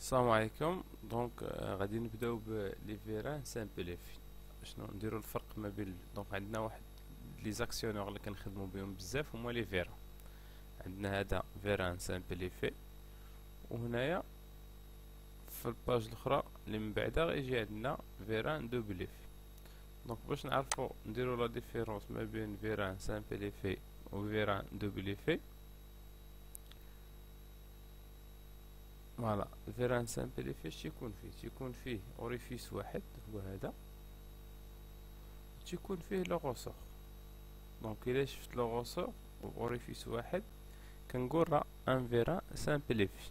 السلام عليكم. غادي نبداو بلي فيران سامبليفي. شنو نديرو الفرق ما بين عندنا واحد لي زاكسيونور اللي كنخدمو بهم بزاف هما لي فيران. عندنا هذا فيران سامبليفي، وهنايا في الباج الاخرى اللي من بعدها غيجي عندنا فيران دوبليفي. باش نعرفو نديرو لا ديفيرونس ما بين فيران سامبليفي و فيران دوبليفي، فوالا الفيران سامبليفي تيكون فيه اوريفيس واحد هو هذا، تيكون فيه لو غوسور. الا شفت لو غوسور اوريفيس واحد كنقول راه ان فيران سامبليفي.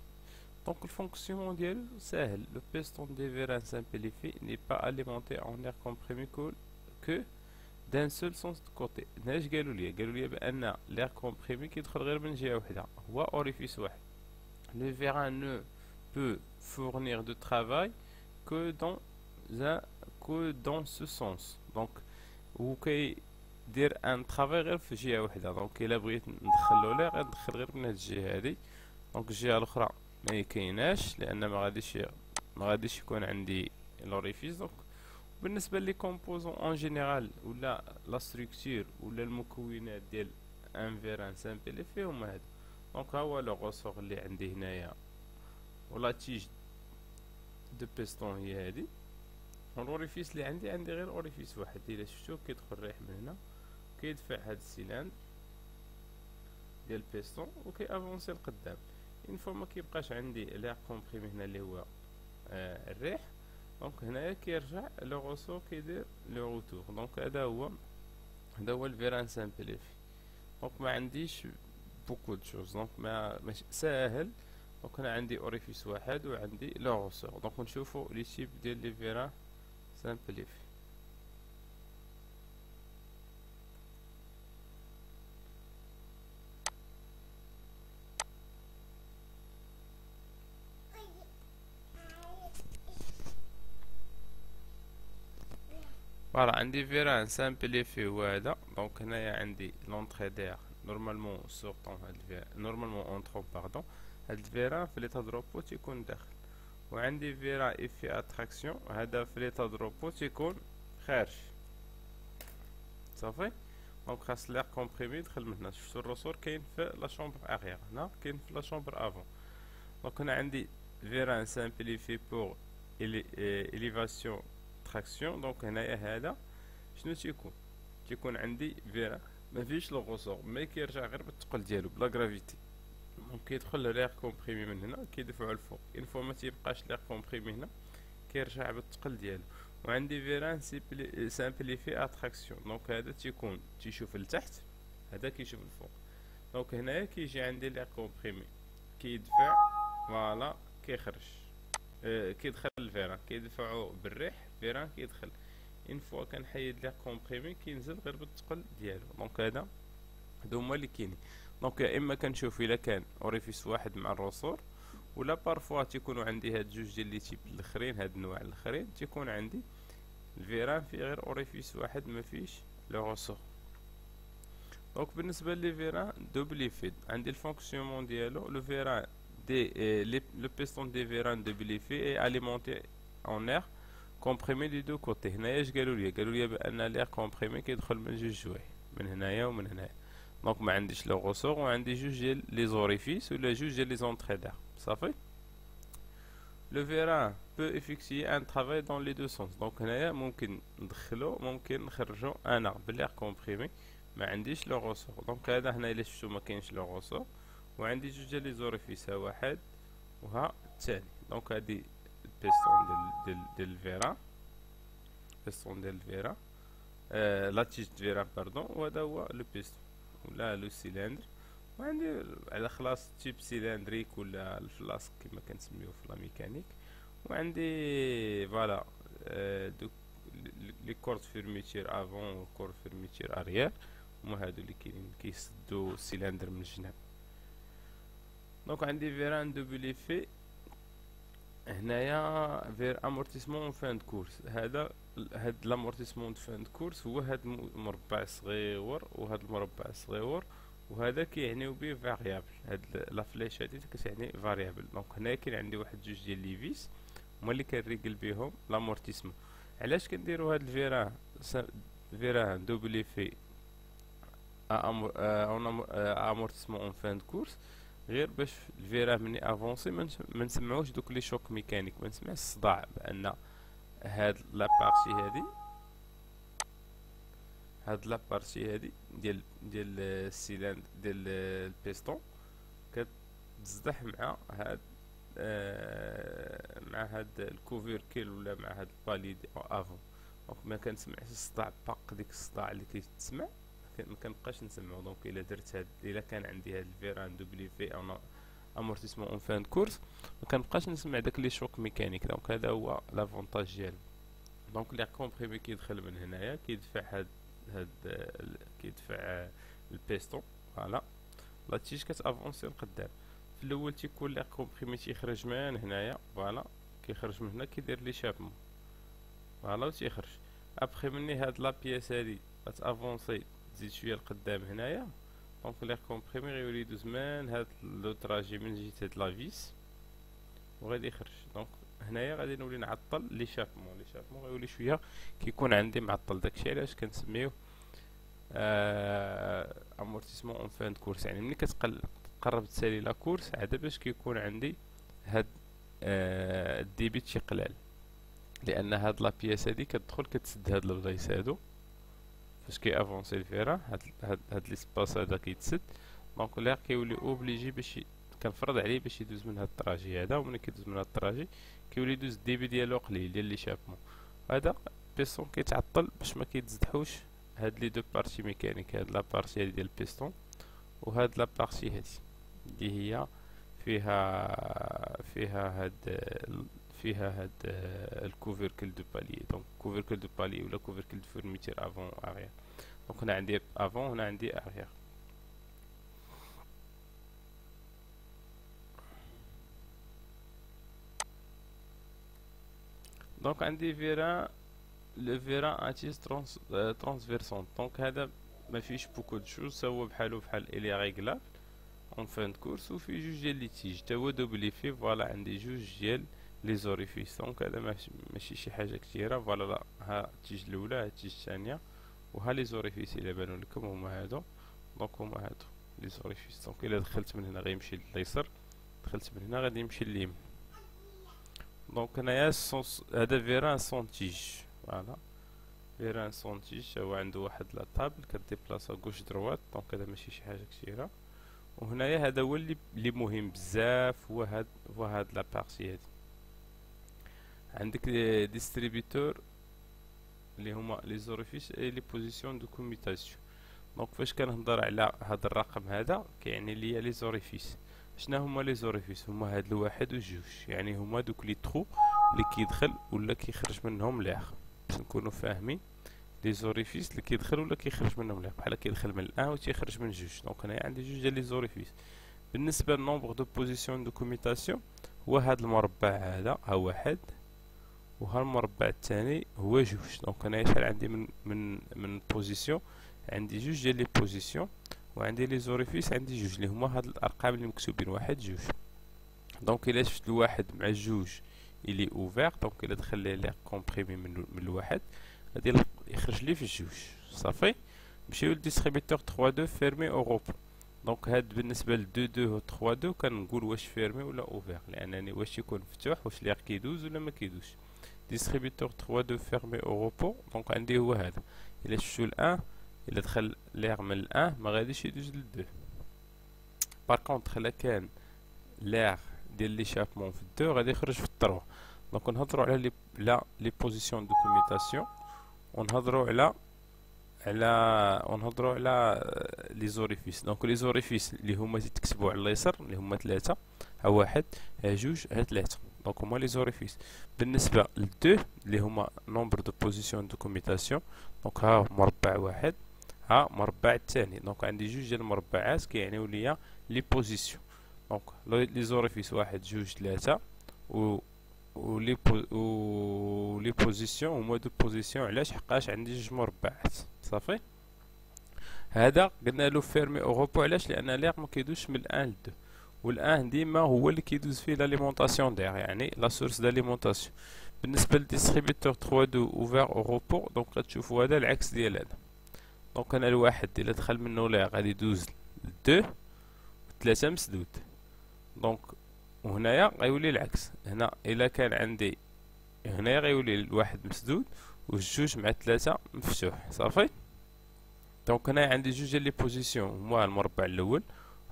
الفونكسيون ديالو ساهل. لو بيستون دي فيران سامبليفي ني با اليمونتي en air comprimé que d'un seul sens de côté. علاش قالوا لي بان l'air comprimé كيدخل غير من جهه واحده، هو اوريفيس واحد. Le vérin ne peut fournir de travail que dans ce sens. هو كيدير ان ترافاي غير في جهه واحده. الا بغيت ندخلو ليه غندخل غير من هاد الجهه هادي. الجهه الاخرى ما كايناش لان ما غاديش يكون عندي لوريفيس. بالنسبه لي كومبوزون اون جينيرال ولا لا ستركتور ولا المكونات ديال ان فيران سامبليفي هما هادو. ها هو لو غوسور اللي عندي هنايا، ولا تيج دو بيستون هي هادي. الاوريفيس اللي عندي غير اوريفيس واحد. الا شفتو كيدخل الريح من هنا، كيدفع هاد السيلاندر ديال البيستون وكي افونسي لقدام. اون فوا ما كيبقاش عندي لا كومبريمي هنا اللي هو الريح، هنايا كيرجع لو غوسور كيدير لو روتور. هذا هو الفيران سامبليفي. ما عنديش بوكو دو شوز. ما ساهل. انا عندي اوريفيس واحد وعندي لو غوسور. نشوفو لي تيب ديال لي فيران سامبليفي. فوالا عندي فيران سامبليفي هو هذا. هنايا عندي لونطري دير نورمالمون سورطون نورمالمون اونطرون باردون. هاد الفيران في ليتا دروبو تيكون داخل، وعندي فيران ايفي اتراكسيون هذا في ليتا دروبو تيكون خارج. صافي. خاص لير كومبريمي يدخل من هنا. شفتو الرسور كاين في لا شومبر اغيير، هنا كاين في لا شومبر افون. هنا عندي فيران سامبليفي بور اليفاسيون تراكسيون. هنايا هذا شنو تيكون عندي فيران ما فيش لو غوسور، ما كيرجع غير بالثقل ديالو بلا غرافيتي. كيدخل لير كومبريمي من هنا كيدفعو الفوق. اون فوا ما تيبقاش لير كومبريمي هنا كيرجع بالثقل ديالو. وعندي فيران سامبليفي اتراكسيون. هذا تيشوف لتحت، هذا كيشوف الفوق. هنايا كيجي عندي لير كومبريمي كيدفع، فوالا كيخرج. كيدخل الفيران كيدفعو بالريح، الفيران كيدخل. اون فوا كنحيد لير كومبريمي كينزل غير بالثقل ديالو. هذا هادو هما اللي كاينين. يا اما كنشوف الا كان اوريفيس واحد مع الرسور، ولا بارفوا تيكونوا عندي هاد جوج ديال لي تيب الاخرين، هاد النوع الاخرين تيكون عندي الفيران في غير اوريفيس واحد ما فيش لو رسور. بالنسبه لي فيران دوبليفيد عندي الفونكسيونمون ديالو. لو فيران لو بيستون دي فيران دوبليفي اي اليمونتي اون اير كومبريمي دي دو كوتي. هنايا اش قالوا لي بان لير كومبريمي كيدخل من جوج جوايه، من هنايا ومن هنايا. ما عنديش لو غوسور، وعندي جوج ديال لي زوريفيس ولا جوج ديال لي زونطري دار. صافي. لو فيران بو افيكتيي ان ترافاي دون لي دو سونس. هنايا ممكن ندخلو ممكن نخرجو انا بلير كومبريمي، ما عنديش لو غوسور. هذا هنا الا شفتو ما كاينش لو غوسور، وعندي جوج ديال لي زوريفيس، ها واحد وها الثاني. هادي البيستون ديال الفيران، بيستون ديال الفيران لا تيج فيران باردون. وهذا هو لو بيستون ولا لو سيلندر. وعندي على خلاص تيب سيلندريك ولا الفلاسك كما كنسميوه في لا ميكانيك. وعندي فوالا دوك لي كورد فيرميتير افون و كورد فيرميتير اريير، هما هادو اللي كاينين كيسدو السيلندر من الجناب. عندي فيران دوبليفي هنايا فير امورتيسمون فان دو كورس. هاد لامورتيسمون فان دو كورس هو هاد المربع الصغيور وهاد المربع الصغيور وهذا كيعنيو به فاريابل. هاد لا فليش هادي كتعني فاريابل. دونك هنايا كاين عندي واحد جوج ديال لي فيس هما اللي كنريكل بيهم لامورتيسمون. علاش كنديرو هاد الفيران فيران دوبلي في امورتيسمون اون فان دو كورس؟ غير باش الفيران مني افونسي ما نسمعوش دوك لي شوك ميكانيك، ما نسمعش الصداع، بان هاد لابارتي هادي ديال السيلان ديال البيستون كتزدح مع هاد الكوفيركيل ولا مع هاد البالي دي افون. دونك ما كنسمعش الصداع باق، ديك الصداع اللي كيتسمع ما كنبقاش نسمعو. دونك الا درت الا كان عندي هاد الفيران دوبلي في او امورتيسمون اون فان كورس ما كنبقاش نسمع داك لي شوك ميكانيك. دونك هذا هو لافونتاج ديالو. دونك لي كومبريمي كيدخل من هنايا كيدفع كيدفع البيستون، فوالا لا تيج كتافونسي لقدام. في الاول تيكون لي كومبريمي تيخرج من هنايا، فوالا كيخرج من هنا كيدير لي شابمون، فوالا وتيخرج. ابخي مني هاد لا بياس هادي كتافونسي تزيد شويه لقدام هنايا، دونك لي كومبريمي غيولي يدوز من هاد لو تراجي من جهه هاد لا فيس وغادي يخرج. دونك هنايا غادي نولي نعطل لي شابمون غيولي شويه كيكون عندي معطل. داكشي علاش كنسميوه امورتيسمون اون فان كورس. يعني ملي كتقرب تسالي لا كورس عاد باش كيكون عندي هاد الديبيت شي قلال، لان هاد لا بياس هادي كتدخل كتسد هاد البلايص هادو فاش كي افونسي الفيران. هاد ليسباس هذا كيتسد، دونك لا كيولي اوبليجي باش كنفرض عليه باش يدوز من هاد الطراجي هذا. وملي كيدوز من هاد الطراجي كيولي يدوز الديبي ديالو قليل ديال لي شابمون. هذا بيستون كيتعطل باش ما كيتزدحوش هاد لي دو بارتي ميكانيك، هاد لا بارتي هادي ديال البيستون وهاد لا بارتي هادي اللي هي فيها هاد الكوفيركل دو بالي. دونك كوفيركل دو بالي ولا كوفيركل دو فورميتير افون اريير. دونك هنا عندي افون هنا عندي اريير. دونك عندي فيران لو فيران اتيس ترانسفيرسون. دونك هذا ما فيش بوكو دو شوز، هو بحالو بحال الي ريغلابل اون فان دو كورس. وفي جوج ديال لي تيج تا هو دوبلي فيه، فوالا عندي جوج ديال لي زوريفيس. دونك هذا ماشي شي حاجه كثيره، فوالا لا ها التيج الاولى ها التيج الثانيه وها لي زوريفيس الا بانوا لكم هما هادو. دونك هما هادو لي زوريفيس. دونك الا دخلت من هنا غيمشي لليسر، دخلت من هنا غادي يمشي لليمين. دونك هنايا هذا فيران سون تيج، فوالا فيران سون تيج هو عنده واحد لا طابل كديبلاصا غوش دروات. دونك هذا ماشي شي حاجه كثيره. وهنايا هذا هو اللي مهم بزاف، هو هاد لا بارتي هادي. عندك ديستريبيتور اللي هما لي زوريفيس اي لي بوزيسيون دو كوميتاسيون. دونك فاش كنهضر على هاد الرقم هذا كيعني ليا لي زوريفيس. شنو هما لي زوريفيس؟ هما هاد الواحد والجوج، يعني هما دوك لي ترو اللي كيدخل ولا كيخرج منهم ليغ، باش نكونوا فاهمين. لي زوريفيس اللي كيدخل ولا كيخرج منهم ليغ، بحال كيدخل من الان و تيخرج من جوج. دونك هنايا عندي جوج ديال لي زوريفيس. بالنسبه للنومبر دو بوزيسيون دو كوميتاسيون هو هاد المربع هذا ها واحد، وها المربع الثاني هو جوج. دونك هنايا شحال عندي من بوزيسيون؟ عندي جوج ديال لي بوزيسيون، وعندي لي زوريفيس عندي جوج اللي هما هاد الارقام اللي مكتوبين واحد جوج. دونك الا شفت الواحد مع جوج الي اوفير، دونك الا دخل ليه كومبريمي من الواحد غادي يخرج لي في الجوج. صافي نمشيو للديستريبيتور 3 2 فيرمي او روبو. دونك هاد بالنسبه ل 2 2 و 3 2 كنقول واش فيرمي ولا اوفير، لانني واش يكون مفتوح واش ليغ كيدوز ولا ما كيدوزش. ديستريبيتور 3 2 فيرمي او روبو، دونك عندي هو هذا. الا شفتو الان الا دخل ليغ من الان ما غاديش يدوز للدو. بار كونطخ الا كان ليغ ديال لي شابمون في الدو غادي يخرج في التروا. دونك نهضروا على لي بوزيسيون دو كوميتاسيون، ونهضروا على لي زوريفيس. دونك لي زوريفيس اللي هما تكتبوا على اليسار اللي هما ثلاثه، ها واحد ها جوج ها ثلاثه. دونك هما لي زوريفيس. بالنسبه للدو اللي هما نومبر دو بوزيسيون دو كوميتاسيون، دونك ها مربع واحد ها مربع الثاني. دونك عندي جوج ديال المربعات كيعنيو ليا لي بوزيسيون. دونك لي زوريفيس واحد جوج ثلاثه لي بوزيسيون هما دو بوزيسيون. علاش؟ حقاش عندي جوج مربعات. صافي هذا قلنا له فيرمي او روبو. علاش؟ لان ليغ ما كيدوزش من الان ل 2، والان ديما هو اللي كيدوز فيه لاليمونطاسيون دير، يعني لا سورس داليمونطاسيون. بالنسبه للديستريبيتور 3 دو اوفير او روبو، دونك غتشوفوا هذا العكس ديال هذا. دونك انا الواحد الا دخل منه ليغ غادي يدوز ل 2 و 3 مسدود. دونك وهنايا غيولي العكس، هنا الا كان عندي هنايا غيولي الواحد مسدود والجوج مع 3 مفتوح. صافي. دونك هنايا عندي جوج ديال لي بوزيسيون، هما المربع الاول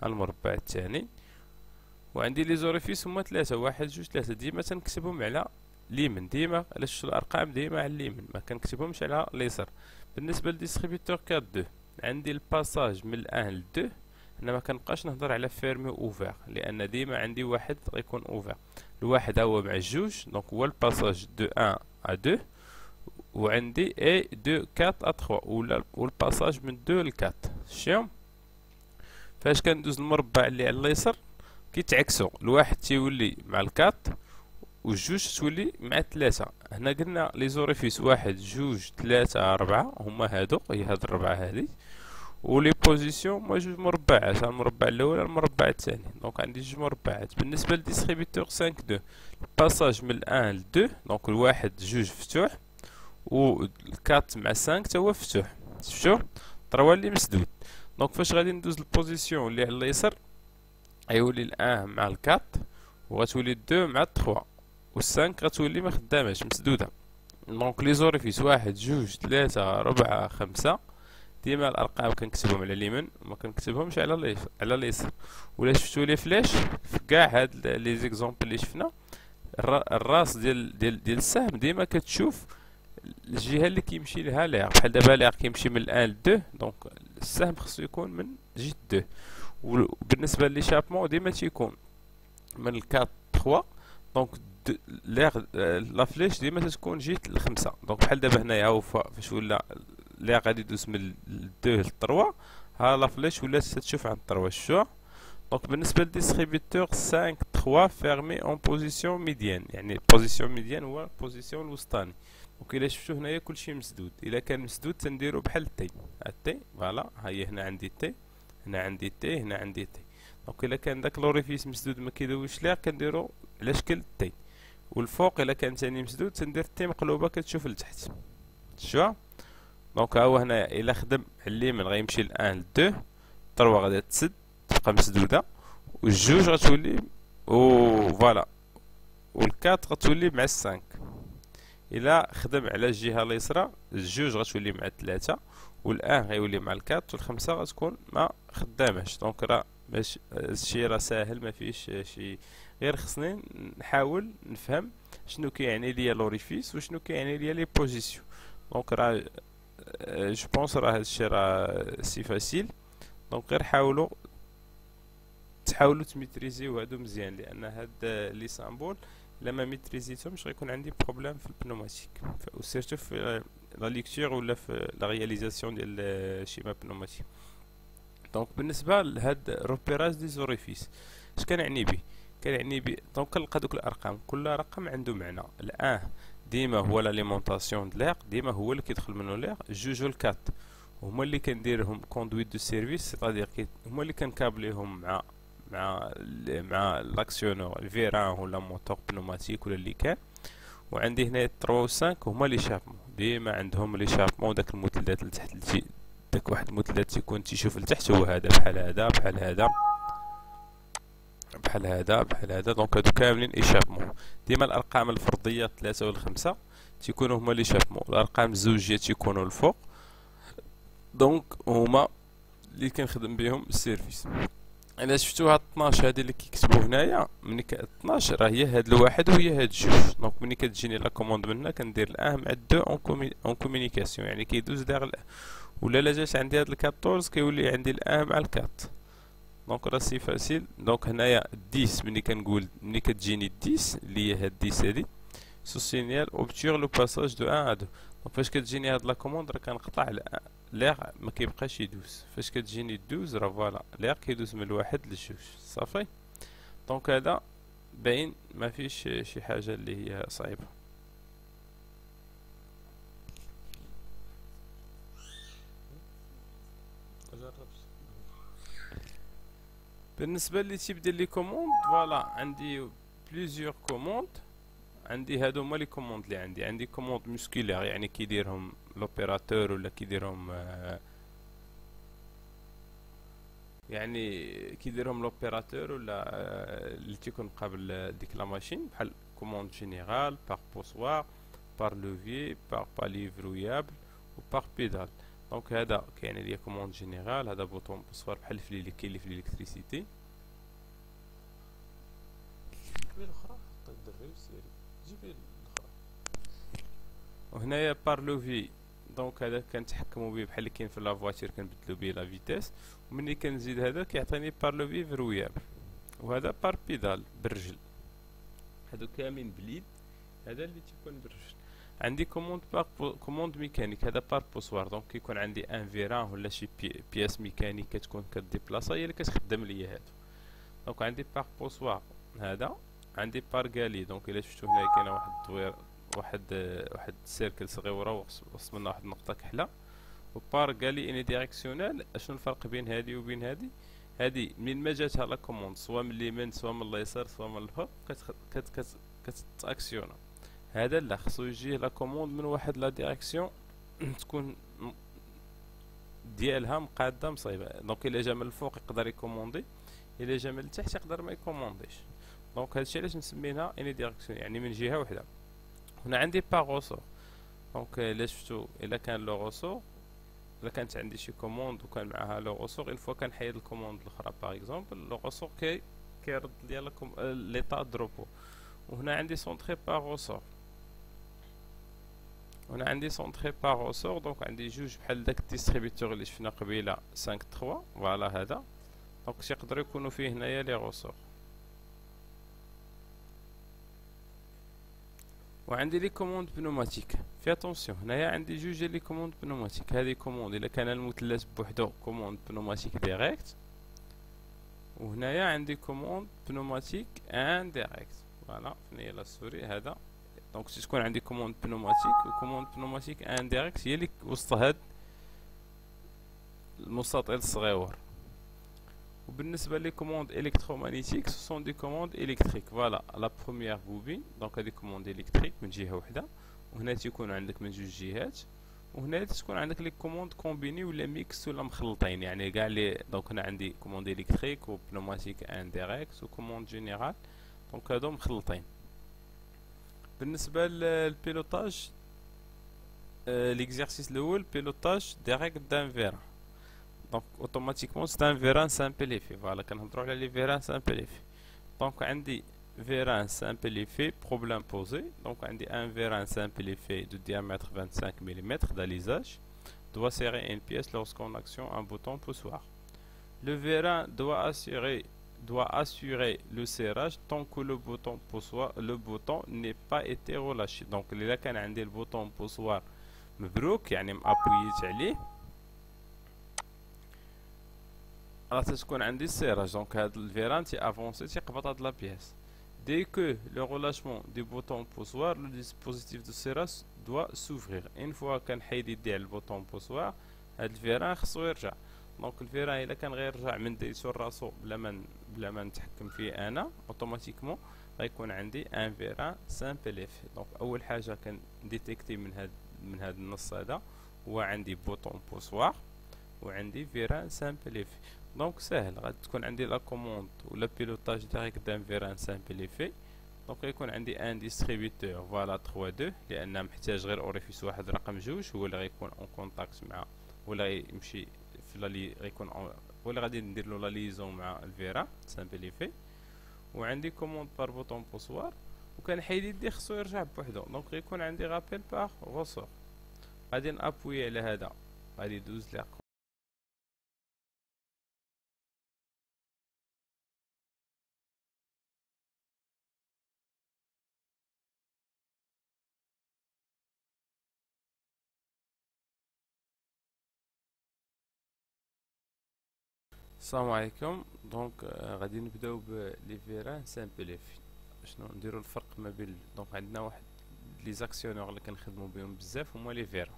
المربع الثاني، وعندي لي زوريفيس هما 3، 1 2 3. ديما تنكتبهم على اليمين، ديما على شفتوا الارقام ديما على اليمين، ما كنكتبهمش على اليسار. بالنسبه للديستريبيتور 4 2 عندي الباساج من الان ل 2. هنا ما كنبقاش نهضر على فيرمي اوفير، لان ديما عندي واحد غيكون اوفير. الواحد هو مع الجوج، دونك هو الباساج دو 1 ا 2، وعندي اي دو 4 ا 3 ولا والباساج من 2 ل 4. شتيهم فاش كندوز المربع اللي على اليسار كيتعكسوا، الواحد تيولي مع الكات والجوج تولي مع 3. هنا قلنا لي زوريفيس 1 2 3 4 هما هادو، هي هاد الربعه هادي، ولي بوزيسيون هما جوج مربعات، المربع الاول المربع الثاني. دونك عندي جوج مربعات. بالنسبه للديستريبيتور 5 2 الباساج من الان ل 2، دونك الواحد جوج مفتوح والكات مع 5 تا هو مفتوح. شفتو 3 اللي مسدود. دونك فاش غادي ندوز البوزيسيون اللي على اليسار غيولي الان مع الكات، وغتولي 2 مع 3، و5 غتولي ما خداماش مسدوده. دونك لي زوريفيس 1 2 3 4 5 ديما الارقام كنكتبهم على اليمين، ما كنكتبهمش على اليسار. ولا شفتوا لي فلاش في كاع هاد لي زيكزامبل اللي شفنا، الراس ديال السهم ديما كتشوف الجهه اللي كيمشي لها ليغ. بحال دابا ليغ كيمشي من الان ل 2، دونك السهم خصو يكون من جهه 2. وبالنسبه ليشابمون ديما تيكون من 4 3، دونك ليغ لا فليش ديما تتكون جهه الخمسه. دونك بحال دابا هنايا هو فاش ولا ليغ غادي يدوز من 2 ل 3، ها لا فليش ولات تشوف عند 3. شتو؟ دونك بالنسبه للديستريبيتور 5 3 فيرمي اون بوزيسيون ميديان، يعني البوزيسيون ميديان هو البوزيسيون الوسطاني. دونك الا شفتو هنايا كلشي مسدود، الا كان مسدود تنديرو بحال التي، التي فوالا، ها هي هنا عندي التي، هنا عندي التي، هنا عندي التي. دونك الا كان داك لوريفيس مسدود ما كيدويش ليغ كنديرو على شكل التي، والفوق الا كان ثاني مسدود تندير التي مقلوبه كتشوف لتحت. شتو؟ دونك ها هو هنايا الا خدم على اليمين غيمشي الان ل 2، 3 غادي تسد تبقى مسدوده، والجوج غتولي فوالا، والكات غتولي مع 5. الا خدم على الجهه اليسرى الجوج غتولي مع 3، والان غيولي مع الكات، والخمسه غتكون ما خداماش. دونك راه باش هادشي راه ساهل ما فيهش شي، غير خصني نحاول نفهم شنو كيعني ليا لوريفيس وشنو كيعني ليا لي بوزيسيون. دونك راه جو بونس راه هادشي راه سي فاسيل. دونك غير تحاولوا تميتريزيو هادو مزيان، لان هاد لي سامبول الا ما ميتريزيتهمش غيكون عندي بروبليم في البنوماتيك، وسيرتو في لا ليكتور ولا في لا رياليزاسيون ديال شيما بنوماتيك. دونك بالنسبه لهاد روبيراج دي زوريفيس اش كنعني به؟ كنعني به دونك كنلقى دوك الارقام، كل رقم عنده معنى. الان ديما هو لاليمونطاسيون د ليغ، ديما هو اللي كيدخل منه ليغ. الجوج والكات هما اللي كنديرهم كوندويت دو سيرفيس، سيتادير هما اللي كنكابليهم مع لاكسيونور الفيران ولا موتور بنوماتيك ولا اللي كان. وعندي هنا 3 و 5 هما لي شابمون، ديما عندهم لي شابمون داك المثلثات لتحت، داك واحد المثلث تيكون تيشوف لتحت هو هذا، بحال هذا بحال هذا بحال هذا بحال هذا. دونك هادو كاملين ايشابمون. ديما الارقام الفرديه 3 و 5 تيكونوا هما لي شابمون، الارقام الزوجيه تيكونوا الفوق، دونك هما اللي كنخدم بهم السيرفيس. الا شفتو هاد 12 هادي اللي كيكتبوا هنايا، ملي 12 راه هي هاد الواحد وهي هاد جوج. دونك ملي كتجيني لا كوموند من هنا كندير الان مع دو اون كومونيكاسيون، يعني كيدوز داغ ولا لا جات عندي هاد 14 كيولي عندي الان مع الكات. دونك راه سي فاسيل. دونك هنايا 10 ملي كتجيني 10 اللي هي هاد 10 هادي سو سينيال اوبتور لو باساج دو 1 ا 2. دونك فاش كتجيني هاد لا كوموند راه كنقطع ليغ ما كيبقاش يدوز. فاش كتجيني 12 راه فوالا ليغ كيدوز من الواحد للجوج. صافي. دونك هذا باين ما فيش شي حاجه اللي هي صعيبه. بالنسبه لي تيب ديال لي كوموند فوالا عندي بليزيور كوموند. عندي هادو هما لي كوموند اللي عندي كوموند موسكولير يعني كيديرهم لوبيراتور ولا كيديرهم لوبيراتور ولا اللي تيكون قبل ديك لا ماشين بحال كوموند جينيرال بار بوسوار بار لوفي بار بالي فرويابل و بار بيدال. دونك هذا كاين ليا كوموند جينيرال، هذا بوطون بوسوار بحال اللي كاين اللي في الالكتريسيتي. جيبي الاخرى حط الدري والسيري جيبي الاخرى. وهنايا بار لوفي دونك هذا كنتحكموا به بحال اللي كاين في لا فواتير كنبدلو به لا فيتيس، وملي كنزيد هذا كيعطيني بار لوفي فرويابل، وهذا بار بيدال بالرجل. هادو كاملين باليد، هذا اللي تيكون بالرجل. عندي كوموند ميكانيك، هذا بار بوسوار دونك كيكون عندي ان فيران ولا شي بياس ميكانيك كتكون كديبلاصا هي اللي كتخدم ليا هادو. دونك عندي بار بوسوار هذا، عندي بار غالي دونك الا شفتو هنايا كاينه واحد الدوير واحد سيركل صغيره وسط منها واحد النقطه كحله. وبار غالي اني ديريكسيونيل. اشنو الفرق بين هذه وبين هذه؟ هذه منين ما جاتها لا كوموند سواء من اليمين سواء من اليسار سواء من الفوق كتاكسيونا. هذا لا، خصو يجيه لا كوموند من واحد لا ديريكسيون تكون ديالها مقاده مصايبه. دونك الا جا من الفوق يقدر يكوموندي، الا جا من التحت يقدر ما يكومونديش. دونك هادشي علاش مسمينها اني ديريكسيون يعني من جهه وحده. هنا عندي با غوسور دونك الا شفتو الا كان لو غوسور، الا كانت عندي شي كوموند وكان معاها لو غوسور اون فوا كنحيد الكوموند الاخرى باغ اكزومبل لو غوسور كيرد ديالكم ليطا دروبو. وهنا عندي سونطري با غوسور، هنا عندي سونطري با غوسور دونك عندي جوج بحال داك الديستريبيتور اللي شفنا قبيله 5 3 فوالا هذا. دونك تيقدروا يكونوا فيه هنايا لي غوسور. وعندي لي كوموند بنوماتيك. في اتونسيون هنايا عندي جوج لي كوموند بنوماتيك. هذه كوموند الا كان المثلث بوحدو كوموند بنوماتيك ديريكت، وهنايا عندي كوموند بنوماتيك ان ديريكت. فوالا فين هي لا سوري هذا. دونك تكون عندي كوموند بنوماتيك وكوموند بنوماتيك ان ديريكت هي اللي وسط هاد المستطيل الصغيور. وبالنسبه لي كوموند الكترومagnétique سو سون دي كوموند الكتريك. فوالا لا بروميير بوبين دونك هذه كوموند الكتريك من جهه وحده، وهنا تيكون عندك من جوج جهات، وهنا تكون عندك لي كوموند كومبيني ولا ميكس ولا مخلطين يعني كاع لي. دونك هنا عندي كوموند الكتريك وبنوماتيك ان ديريكت وكوموند جينيرال دونك هادو مخلطين. بالنسبه للبيلوتاج ليكزارسيس الاول بيلوتاج ديريكت دان فيران دونك اوتوماتيكمون سي ان فيران سامبليفي. فوالا كنهضروا على لي فيران سامبليفي. دونك عندي فيران سامبليفي بروبليم بوزي. دونك عندي ان فيران سامبليفي دو diamètre 25 mm d'alisage doit serrer une pièce lorsqu'on actionne un bouton poussoir. Le vérin doit assurer le serrage tant que le bouton n'est pas été relâché. Donc là كان عندي البوطون بوسوار مبروك يعني مابوييت عليه راه تكون عندي السيراج. دونك هاد الفيران تي افونسي تيقبض هاد لا بياس. Dès que le relâchement du bouton poussoir, le dispositif de serrage doit s'ouvrir. Une fois كنحيد يدي على البوطون بوسوار هاد الفيران خصو يرجع. دونك الفيران الا كان غيرجع من ديتو راسو بلا ما نتحكم فيه انا اوتوماتيكمون غيكون عندي ان فيران سامبليفي. دونك اول حاجه كنديتيكتي من هاد النص هذا هو عندي بوطون بوسوار وعندي فيران سامبليفي. دونك ساهل غادي تكون عندي لا كوموند ولا بيلوتاج ديريكت دان فيران سامبليفي. دونك يكون عندي ان ديستريبيتور فوالا 3 2 لان محتاج غير اوريفيس واحد رقم جوج هو اللي غيكون اون كونتاكت مع ولا يمشي في لي غيكون هو اللي غادي ندير له لا ليزون مع الفيران سامبليفي. وعندي كوموند بار بوطون بوسوار وكنحيد يدي خصو يرجع بوحدو. دونك غيكون عندي رابيل بار غوسور. غادي نابوي على هذا غادي يدوز لي. السلام عليكم. دونك غادي نبداو بلي فيران سامبليفي. شنو نديرو الفرق ما بين دونك عندنا واحد لي زاكسيونور اللي كنخدمو بهم بزاف هما لي فيران.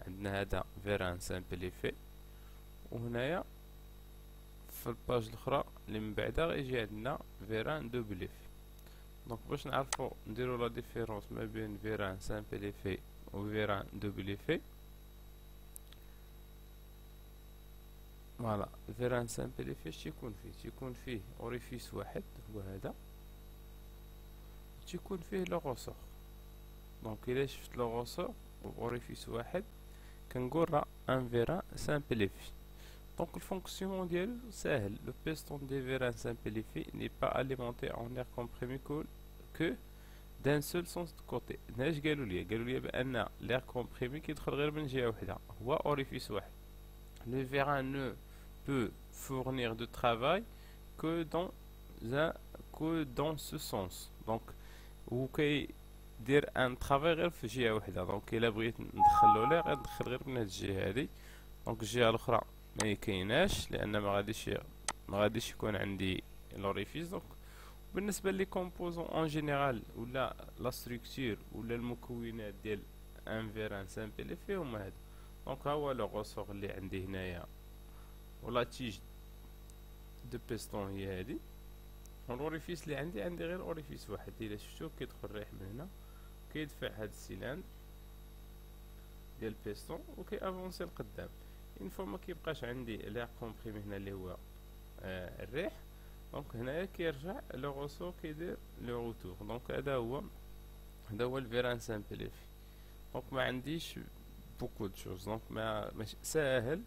عندنا هذا فيران سامبليفي وهنايا في الباج الاخرى اللي من بعدها يجي عندنا فيران دوبل ايفي. دونك باش نعرفو نديرو لا ديفيرونس ما بين فيران سامبل ايفي و فيران دوبل ايفي. فوالا فيران سامبل ايفي تيكون فيه اوريفيس واحد هو هذا، تيكون فيه لو غوسور. دونك الا شفت لو غوسور اوريفيس واحد كنقول راه ان فيران سامبل ايفي. Donc le fonctionnement ديالو ساهل. Le piston des vérins simplifié n'est pas alimenté en air comprimé que d'un seul sens de côté. ناش قالوا لي بان l'air comprimé كيدخل غير من جهة وحدة، هو اوريفيس واحد. Le vérin ne peut fournir de travail que dans ce sens. Donc هو كيدير ان travail غير في جهة وحدة. دونك الا بغيت ندخلو l'air غندخل غير من هاد الجهة هادي. دونك الجهة الاخرى ما كايناش لان ما غاديش يكون عندي لوريفيس. دونك بالنسبه لي كومبوزون اون جينيرال ولا لا ستركتور ولا المكونات ديال ان فيران سامبل فيهم هادو. دونك ها هو لو غوسور اللي عندي هنايا ولا تيج دو بيستون هي هادي. والوريفيس اللي عندي غير اوريفيس واحد. الا شفتو كيدخل الريح من هنا كيدفع هاد السيلاندر ديال البيستون وكي افونسي لقدام. اون فوا ما كيبقاش عندي لا كومبريمي هنا اللي هو الريح. دونك هنايا كيرجع لو غوسور كيدير لو روتور. دونك هذا هو الفيران سامبليفي. دونك ما عنديش بوكو دو شوز. دونك ماشي ساهل.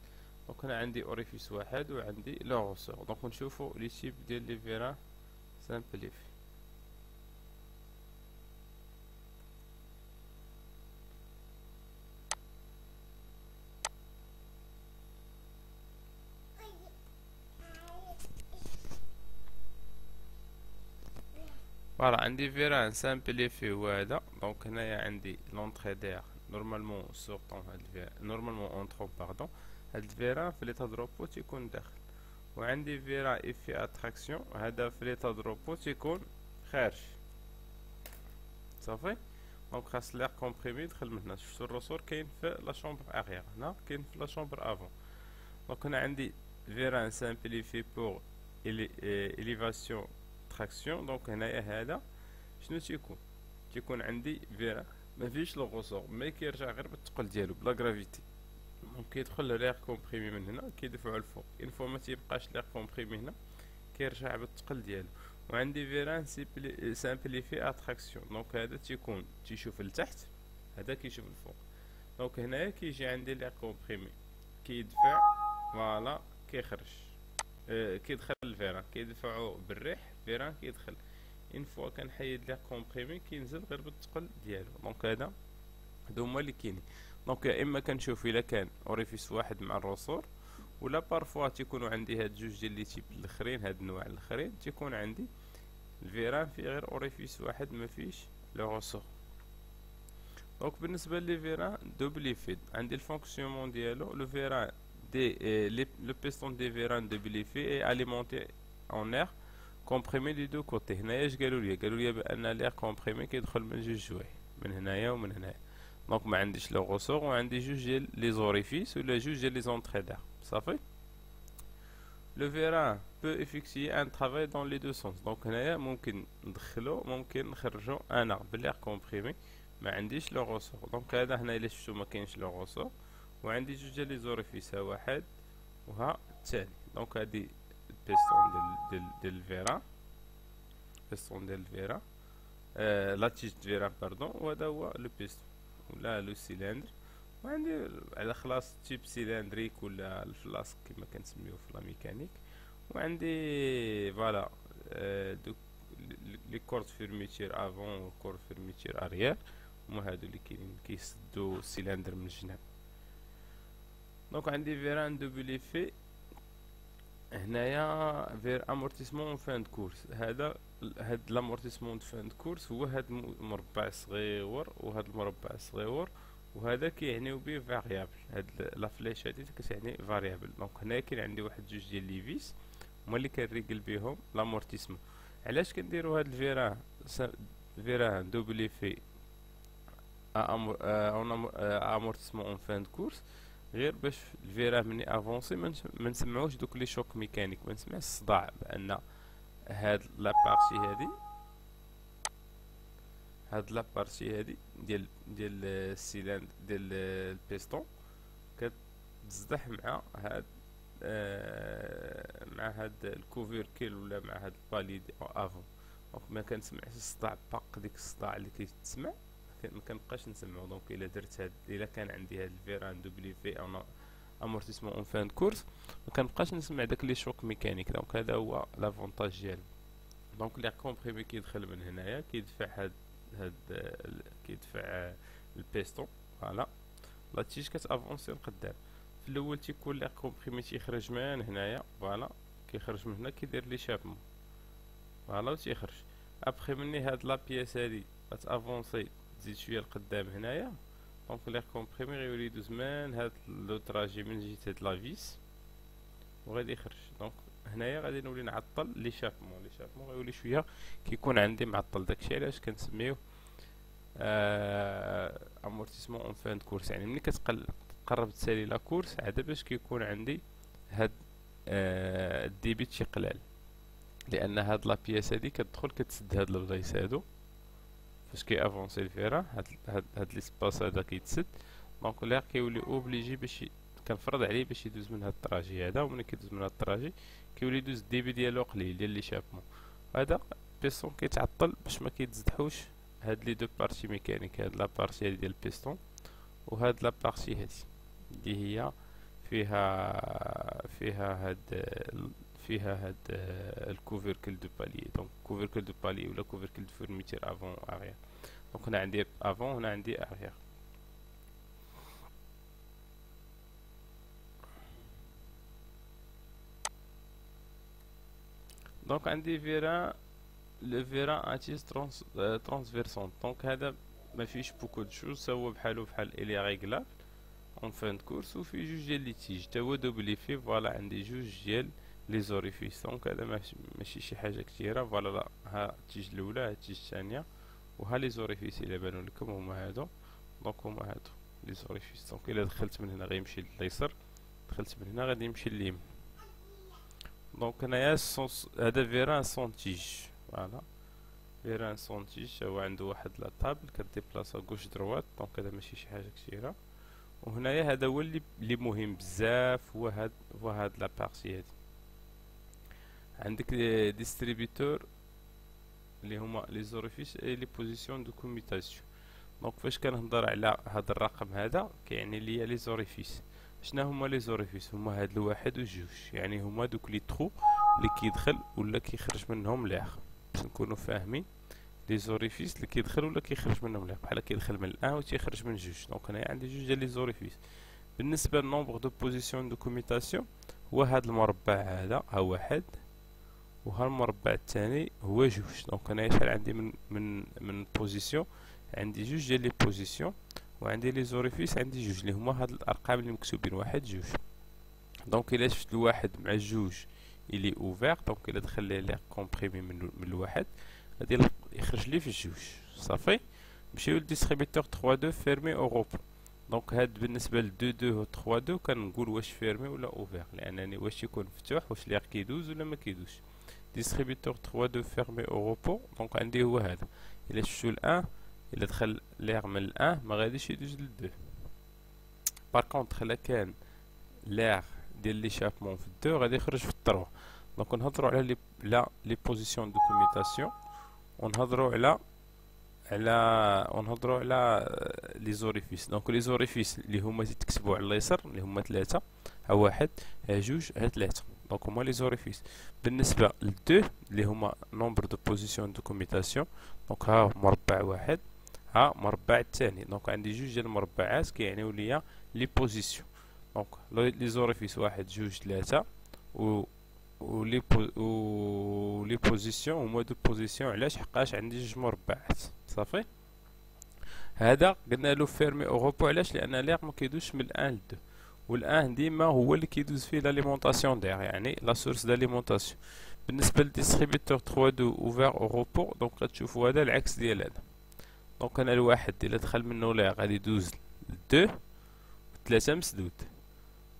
دونك انا عندي اوريفيس واحد وعندي لو غوسور. دونك نشوفو لي تيب ديال لي فيران سامبليفي. فوالا عندي فيران سامبليفي هو هذا. دونك هنايا عندي لونطري دير نورمالمون سورطون هاد الفيران نورمالمون اونطرون باردون. هاد الفيران في ليتا دروبو تيكون داخل. وعندي فيران ايفي اتراكسيون هذا في ليتا دروبو تيكون خارج. صافي. دونك خاص لير كومبريمي يدخل من هنا. شفتو الرسور كاين في لا شومبر اغيير، هنا كاين في لا شومبر افون. دونك هنا عندي فيران سامبليفي بور إليفاسيون تراكسيون. دونك هنايا هذا شنو تيكون عندي فيران ما فيش لو غوسور مي كيرجع غير بالثقل ديالو بلا غرافيتي. دونك كيدخل لير كومبريمي من هنا كيدفعو الفوق. اون فوا ما تيبقاش لير كومبريمي هنا كيرجع بالثقل ديالو. وعندي فيران سامبليفي اتراكسيون. دونك هذا تيشوف لتحت، هذا كيشوف الفوق. دونك هنايا كيجي عندي لير كومبريمي كيدفع فوالا كيخرج كيدخل الفيران كيدفعو بالريح. فيران كيدخل اون فوا كنحيد لير كومبريمي كينزل غير بالثقل ديالو. دونك هادو هما اللي كاينين. دونك يا اما كنشوف الا كان اوريفيس واحد مع الرسور ولا بارفوا تيكونوا عندي هاد جوج ديال لي تيب الاخرين. هاد النوع الاخرين تيكون عندي الفيران في غير اوريفيس واحد ما فيش لو رسور. دونك بالنسبه لي فيران دوبليفيد عندي الفونكسيونمون ديالو. لو فيران le piston des vérins de Bilifi est alimenté en air comprimé des deux côtés. هنايا اش قالوا لي بان l'air comprimé كيدخل من جوج جوايه من هنايا ومن هنايا. دونك ما عنديش لو غوسور وعندي جوج ديال لي زوريفيس ولا جوج ديال لي زونطري دار. صافي. لو فيران بو افيكسيي ان ترافاي دون لي دو سونس. دونك هنايا ممكن ندخلو ممكن نخرجو انا بالاير كومبريمي ما عنديش لو غوسور. دونك هذا هنا الا شفتو ما كاينش لو غوسور وعندي جوج ديال لي زوريفيس، ها واحد وها الثاني. دونك هادي البيستون ديال الفيران، بيستون ديال الفيران لا تيج فيران باردون. وهذا هو لو بيستون ولا لو سيلندر. وعندي على خلاص تيب سيلندريك ولا الفلاسك كما كنسميوه في لا ميكانيك. وعندي فوالا دوك لي كورد فيرميتير افون و كورد فيرميتير اريير، هما هادو اللي كاينين كيسدو السيلندر من الجناب. دونك عندي فيران دوبل ايفي هنايا فير امورتيسمون فان دو كورس. هاد لامورتيسمون فان دو كورس هو هاد المربع الصغيور وهاد المربع الصغيور وهذا كيعنيو بيه فاريابل. هاد لا فليش هادي كتعني فاريابل. دونك هنا كاين عندي واحد جوج ديال لي فيس هما اللي كنريكل بيهم لامورتيسمون. علاش كنديرو هاد الفيران دوبل ايفي امورتيسمون اون فان دو كورس؟ غير باش الفيرا مني افونسي ما نسمعوش دوك لي شوك ميكانيك، ما نسمعش الصداع، بان هاد لابارتي هادي ديال السيلان ديال البيستون كتزدح مع هاد مع هاد الكوفيركيل ولا مع هاد البالي افون. دونك ما كنسمعش الصداع باق ديك الصداع اللي كيتسمع، ما كنبقاش نسمعو. دونك الا درت هاد، الا كان عندي هاد الفيران دوبلي في انا امورتيسمون اون فان كورس، ما كنبقاش نسمع داك لي شوك ميكانيك. دونك هذا هو لافونتاج ديالو. دونك لي كومبريمي كيدخل من هنايا كيدفع هاد كيدفع البيستون، فوالا لا تيج كتافونسي لقدام. في الاول تيكون لي كومبريمي تيخرج من هنايا، فوالا كيخرج من هنا كيدير لي شابمون، فوالا و تيخرج. ابخي مني هاد لا بياس هادي غتافونسي تزيد شويه لقدام هنايا، دونك لي كومبريمي غيولي يدوز من هاد لو تراجي من جهه هاد لا فيس وغادي يخرج. دونك هنايا غادي نولي نعطل لي شابمون غيولي شويه كيكون عندي معطل. داكشي علاش كنسميوه امورتيسمون اون فان كورس، يعني ملي كتقرب تسالي لا كورس عاد باش كيكون عندي هاد الديبيت شي قلال، لان هاد لا بياس هادي كتدخل كتسد هاد البلايص هادو فاش كي افونسي الفيرا، هاد ليسباس هذا كيتسد. دونك لا كيولي اوبليجي باش كنفرض عليه باش يدوز من هاد الطراجي هذا، وملي كيدوز من هاد الطراجي كيولي يدوز الديبي ديالو قليل ديال لي شابمون. هذا البيستون كيتعطل باش ما كيتزدحوش هاد لي دو بارتي ميكانيك، هاد لا بارتي هادي ديال البيستون وهاد لا بارتي هادي اللي هي فيها هاد الكوفيركل دو بالي. دونك كوفيركل دو بالي ولا كوفيركل دو فورميتير افون اريير. دونك هنا عندي افون هنا عندي اريير. دونك عندي فيران، لو فيران اتيس ترانسفيرسون. دونك هذا ما فيش بوكو دو شوز، هو بحالو بحال الي ريغلابل اون فان كورس، وفي جوج ديال لي تيج تا هو دوبلي فيه. فوالا عندي جوج ديال لي زوريفيس. دونك هذا ماشي شي حاجه كثيره. فوالا لا، ها التيج الاولى ها التيج الثانيه وها لي زوريفيس الا بانوا لكم هما هادو. دونك هما هادو لي زوريفيس. دونك الا دخلت من هنا غيمشي لليسر، دخلت من هنا غادي يمشي لليمين. دونك هنايا هذا فيران سون تيج، فوالا فيران سون تيج هو عنده واحد لا طابل كديبلاصا غوش دروات. دونك هذا ماشي شي حاجه كثيره. وهنايا هذا هو اللي مهم بزاف، هو هاد لا بارتي هادي. عندك ديستريبيتور اللي هما لي زوريفيس اي لي بوزيسيون دو كوميتاسيون. دونك فاش كنهضر على هذا الرقم هذا كيعني ليا لي زوريفيس. شنو هما لي زوريفيس؟ هما هاد الواحد وجوج، يعني هما دوك لي ترو اللي كيدخل ولا كيخرج منهم ليغ، باش نكونوا فاهمين. لي زوريفيس اللي كيدخل ولا كيخرج منهم ليغ، بحال كيدخل من الان و تيخرج من جوج. دونك هنايا عندي جوج ديال لي زوريفيس. بالنسبه للنومبر دو بوزيسيون دو كوميتاسيون هو هاد المربع هذا ها واحد، وها المربع الثاني هو جوج. دونك هنايا شحال عندي من بوزيسيون؟ عندي جوج ديال لي بوزيسيون، وعندي لي زوريفيس عندي جوج اللي هما هاد الارقام اللي مكتوبين واحد جوج. دونك الا شفت الواحد مع الجوج الي اوفير، دونك الا دخل ليه كومبريمي من الواحد غادي يخرج لي في الجوج. صافي نمشيو للديستريبيتور 3 2 فيرمي او روبو. دونك هاد بالنسبه ل 2 2 و 3 2 كنقول واش فيرمي ولا اوفير، لانني واش يكون مفتوح واش ليغ كيدوز ولا ما كيدوزش. ديستريبيتور 3 2 فيرمي او روبو. دونك عندي هو هذا. الا شفتو الان الا دخل ليغ من الان ما غاديش يدوز للدو. بار كونطخ الا كان ليغ ديال لي شابمون في الدو غادي يخرج في التروا. دونك نهضروا على لي بوزيسيون دو كوميتاسيون، ونهضروا على لي زوريفيس. دونك لي زوريفيس اللي هما تكتبوا على اليسار اللي هما ثلاثه، ها واحد ها جوج ها ثلاثه. دونك هما لي زوريفيس. بالنسبه للدو اللي هما نومبر دو بوزيسيون دو كوميتاسيون، دونك ها مربع واحد ها مربع الثاني. دونك عندي جوج ديال المربعات كيعنيو ليا لي بوزيسيون. دونك لي زوريفيس واحد جوج ثلاثه و لي بوزيسيون هما دو بوزيسيون. علاش؟ حقاش عندي جوج مربعات. صافي هذا قلنا له فيرمي او روبو. علاش؟ لان ليغ ما كيدوزش من الان ل 2، والان ديما هو اللي كيدوز فيه لاليمونطاسيون دير، يعني لا سورس داليمونطاسيون. بالنسبه للديستريبيتور 3 2 اوفير او روبو، دونك غتشوفوا هذا العكس ديال هذا. دونك انا الواحد الا دخل منه ليغ غادي يدوز ل 2 و 3 مسدود.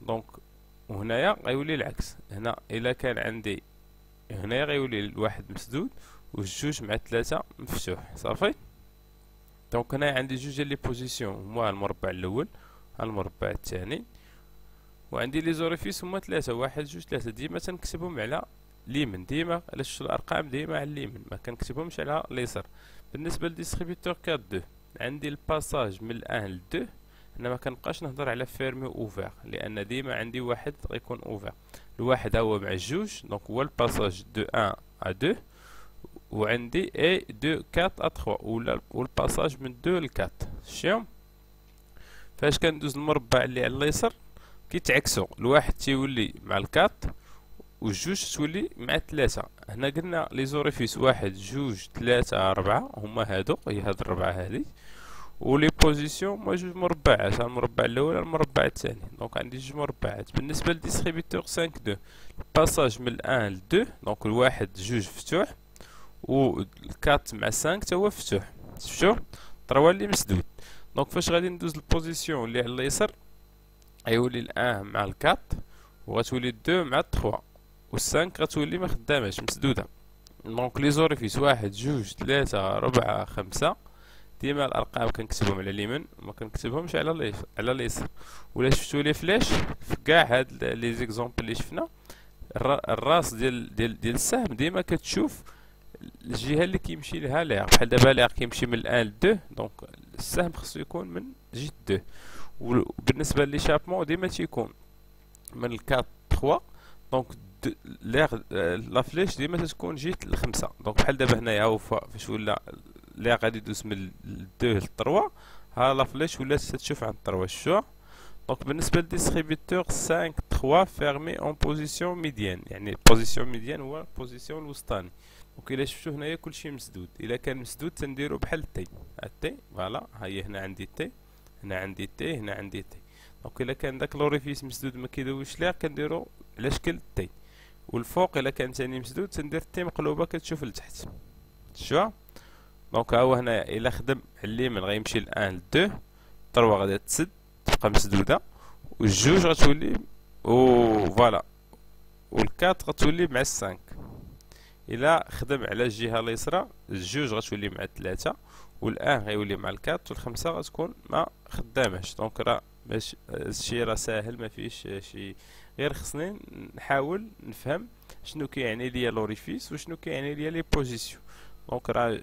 دونك وهنايا غيولي العكس. هنا الا كان عندي هنايا غيولي الواحد مسدود والجوج مع ثلاثة مفتوح صافي. دونك هنايا عندي جوج ديال لي بوزيسيون هما المربع الاول المربع الثاني، وعندي لي زوريفيس هما ثلاثة، واحد جوج ثلاثة. ديما تنكتبهم على اليمين، ديما على شفتو الارقام ديما على اليمين، ما كنكتبهمش على اليسار. بالنسبة للديستريبيوتور 4 2 عندي الباساج من الان ل 2. هنا ما كنبقاش نهضر على فيرمي اوفير لان ديما عندي واحد غيكون اوفير. الواحد هو مع الجوج دونك هو الباساج دو 1 ا 2، وعندي اي دو 4 ا 3 ولا والباساج من 2 ل 4. شتيهم فاش كندوز المربع اللي على اليسار كيتعكسوا، الواحد تيولي مع الكات والجوج تولي مع ثلاثة. هنا قلنا لي زوريفيس واحد جوج ثلاثة ربعة هما هادو، هي هاد الربعة هادي، ولي بوزيسيون هما جوج مربعات، المربع الاول المربع الثاني. دونك عندي جوج مربعات. بالنسبة للديستريبيوتور 5 2 الباساج من الان ل 2 دونك الواحد جوج مفتوح والكات مع 5 تا هو مفتوح. شفتو 3 اللي مسدود. دونك فاش غادي ندوز البوزيسيون اللي على اليسار غيولي الان مع الكات وغتولي 2 مع 3 والسانك غتولي ما خداماش مسدوده. دونك لي زوريفيس واحد جوج ثلاثة ربعة خمسة ديما الارقام كنكتبهم على اليمين ما كنكتبهمش على اليسار. ولا شفتو لي فلاش في كاع هاد لي زيكزامبل اللي شفنا الراس ديال السهم ديما كتشوف الجهه اللي كيمشي لها ليغ. بحال دابا ليغ كيمشي من الان ل 2 دونك السهم خصو يكون من جهه 2. وبالنسبه ليشابمون ديما تيكون من الكات 3 دونك ليغ لا فليش ديما تتكون جهه الخمسة. دونك بحال دابا هنايا هو فاش ولا ليغ غادي يدوز من 2 ل 3 ها لا فليش ولات تشوف عند 3. شو دونك بالنسبه للديستريبيوتور 5 3 فيرمي اون بوزيسيون ميديان، يعني بوزيسيون ميديان هو البوزيسيون الوسطاني. دونك الا شفتو هنايا كلشي مسدود، الا كان مسدود تنديرو بحال التي. التي فوالا ها هي هنا عندي التي، هنا عندي التي، هنا عندي التي. دونك الا كان داك لوريفيس مسدود ما كيدويش ليغ كنديرو على شكل التي. والفوق الا كان ثاني مسدود تندير التي مقلوبه كتشوف لتحت. شو دونك ها هو هنايا الا خدم على اليمين غيمشي الان ل 2، 3 غادي تسد تبقى مسدوده، والجوج غتولي فوالا والكات غتولي مع السانك. الا خدم على الجهه اليسرى الجوج غتولي مع 3 والان غيولي مع الكات والخمسة غتكون ما خداماش. دونك راه باش هادشي راه ساهل ما فيهش شي، غير خصني نحاول نفهم شنو كيعني ليا لوريفيس وشنو كيعني ليا لي بوزيسيون. دونك راه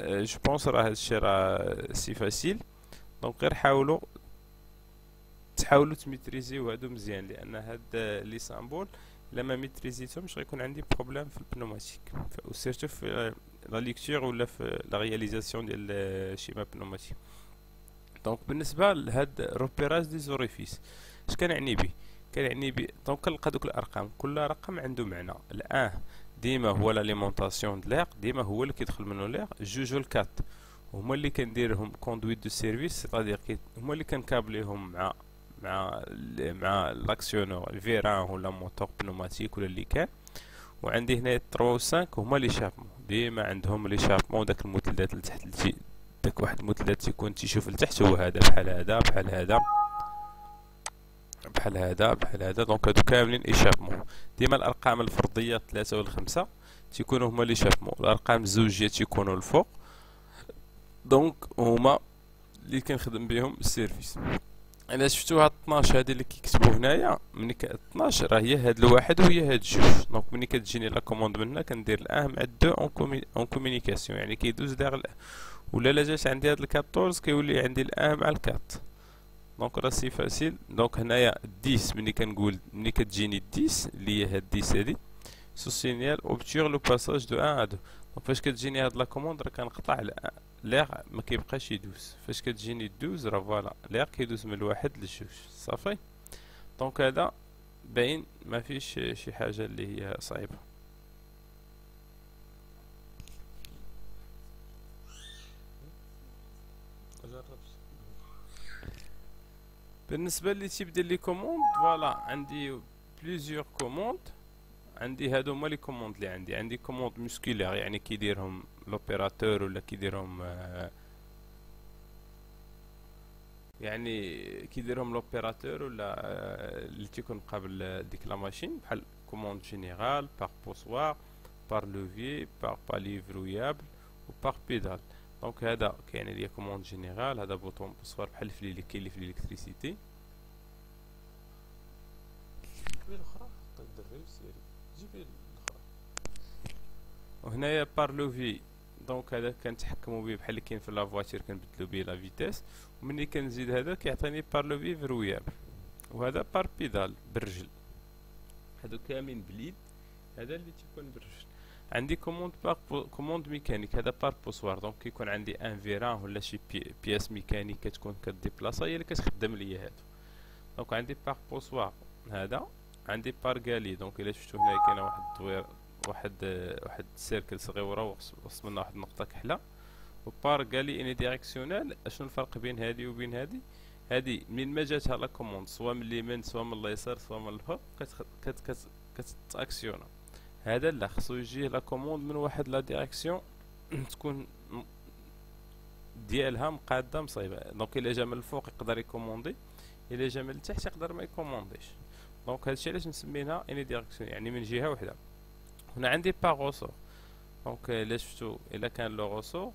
جو بونس راه هادشي راه سي فاسيل. دونك غير تحاولوا تميتريزيو هادو مزيان، لان هاد لي سامبول الا ما ميتريزيتهمش غيكون عندي بروبليم في البنوماتيك وسيرتو في لا ليكتور ولا في لا رياليزاسيون ديال شيما بنوماتيك. دونك بالنسبه لهاد روبيراج دي زوريفيس اش كنعني به؟ كنعني به دونك كنلقى دوك الارقام كل رقم عنده معنى. الان ديما هو لاليمونطاسيون د ليغ، ديما هو اللي كيدخل منه ليغ. الجوج والكات هما اللي كنديرهم كوندويت دو سيرفيس، سيتادير هما اللي كنكابليهم مع لاكسيونور الفيران ولا موتور بنوماتيك ولا اللي كان. وعندي هنا 3 و 5 هما لي شابمون، ديما عندهم لي شابمون داك المثلثات لتحت داك واحد المثلث تيكون تيشوف لتحت هو هذا بحال هذا بحال هذا بحال هذا بحال هذا. دونك هادو كاملين ايشابمون. ديما الارقام الفرديه 3 و5 تيكونوا هما لي شابمون، الارقام الزوجيه تيكونوا الفوق. دونك هما اللي كنخدم بهم السيرفيس. الا شفتوا هاد 12 هادي اللي كيكتبوا هنايا ملي 12 راه هي هاد الواحد وهي هاد الجوج. دونك ملي كتجيني لا كوموند منها كندير الان مع الدو اون كومونيكاسيون، يعني كيدوز داغ ولا لا جات عندي هاد 14 كيولي عندي الان مع الكات. دونك راه سي فاسيل. دونك هنايا 10 ملي كتجيني 10 اللي هي هاد 10 هادي سو سينيال اوبتير لو باساج دو 1 ا 2. دونك فاش كتجيني هاد لا كوموند راه كنقطع ليغ ما كيبقاش يدوز. فاش كتجيني 12 راه فوالا ليغ كيدوز من الواحد للجوج صافي. دونك هذا باين ما فيش شي حاجه اللي هي صعيبه. بالنسبه لي تيب ديال لي كوموند فوالا عندي بليزيور كوموند. عندي هادو هما لي كوموند اللي عندي كوموند موسكولير يعني كيديرهم لوبيراتور ولا كيديرهم يعني كيديرهم لوبيراتور ولا اللي تيكون قبل ديك لا ماشين، بحال كوموند جينيرال باغ بوسوار بار لوفيي باغ بالي فرويابل و باغ بيدال. دونك هذا كاين ليا كوموند جينيرال، هذا بوطون بوسوار بحال في اللي كاين في الالكتريسيتي. جيبي الاخرى حط الدري سيري، جيبي الاخرى. وهنايا بار لوفي، دونك هذا كنتحكموا به بحال اللي كاين في لافواتير، كنبدلو به لا فيتيس، وملي كنزيد هذا كيعطيني بار لوفي فرويابل، وهذا بار بيدال بالرجل. هادو كاملين باليد، هذا اللي تيكون بالرجل. عندي كوموند ميكانيك، هذا بار بوسوار، دونك كيكون عندي ان فيران ولا شي بياس ميكانيك كتكون كديبلاصا هي اللي كتخدم ليا هادو. دونك عندي بار بوسوار هذا، عندي بار غالي. دونك الا شفتو هنايا كاينه واحد الدوير، واحد السيركل صغيره وسط منها واحد النقطه كحله. وبار غالي اني ديريكسيونيل. اشنو الفرق بين هذه وبين هذه؟ هذه منين ما جاتها لا كوموند سواء من اليمين سواء من اليسار سواء من الفوق كتاكسيونا. هذا لا، خصو يجيه لا كوموند من واحد لا ديريكسيون تكون ديالها مقاده مصايبه. دونك الا جا من الفوق يقدر يكوموندي، الا جا من التحت يقدر ما يكومونديش. دونك هادشي علاش نسميها اني ديريكسيون، يعني من جهه وحده. هنا عندي با غوسور. دونك الا شفتو الا كان لو غوسور،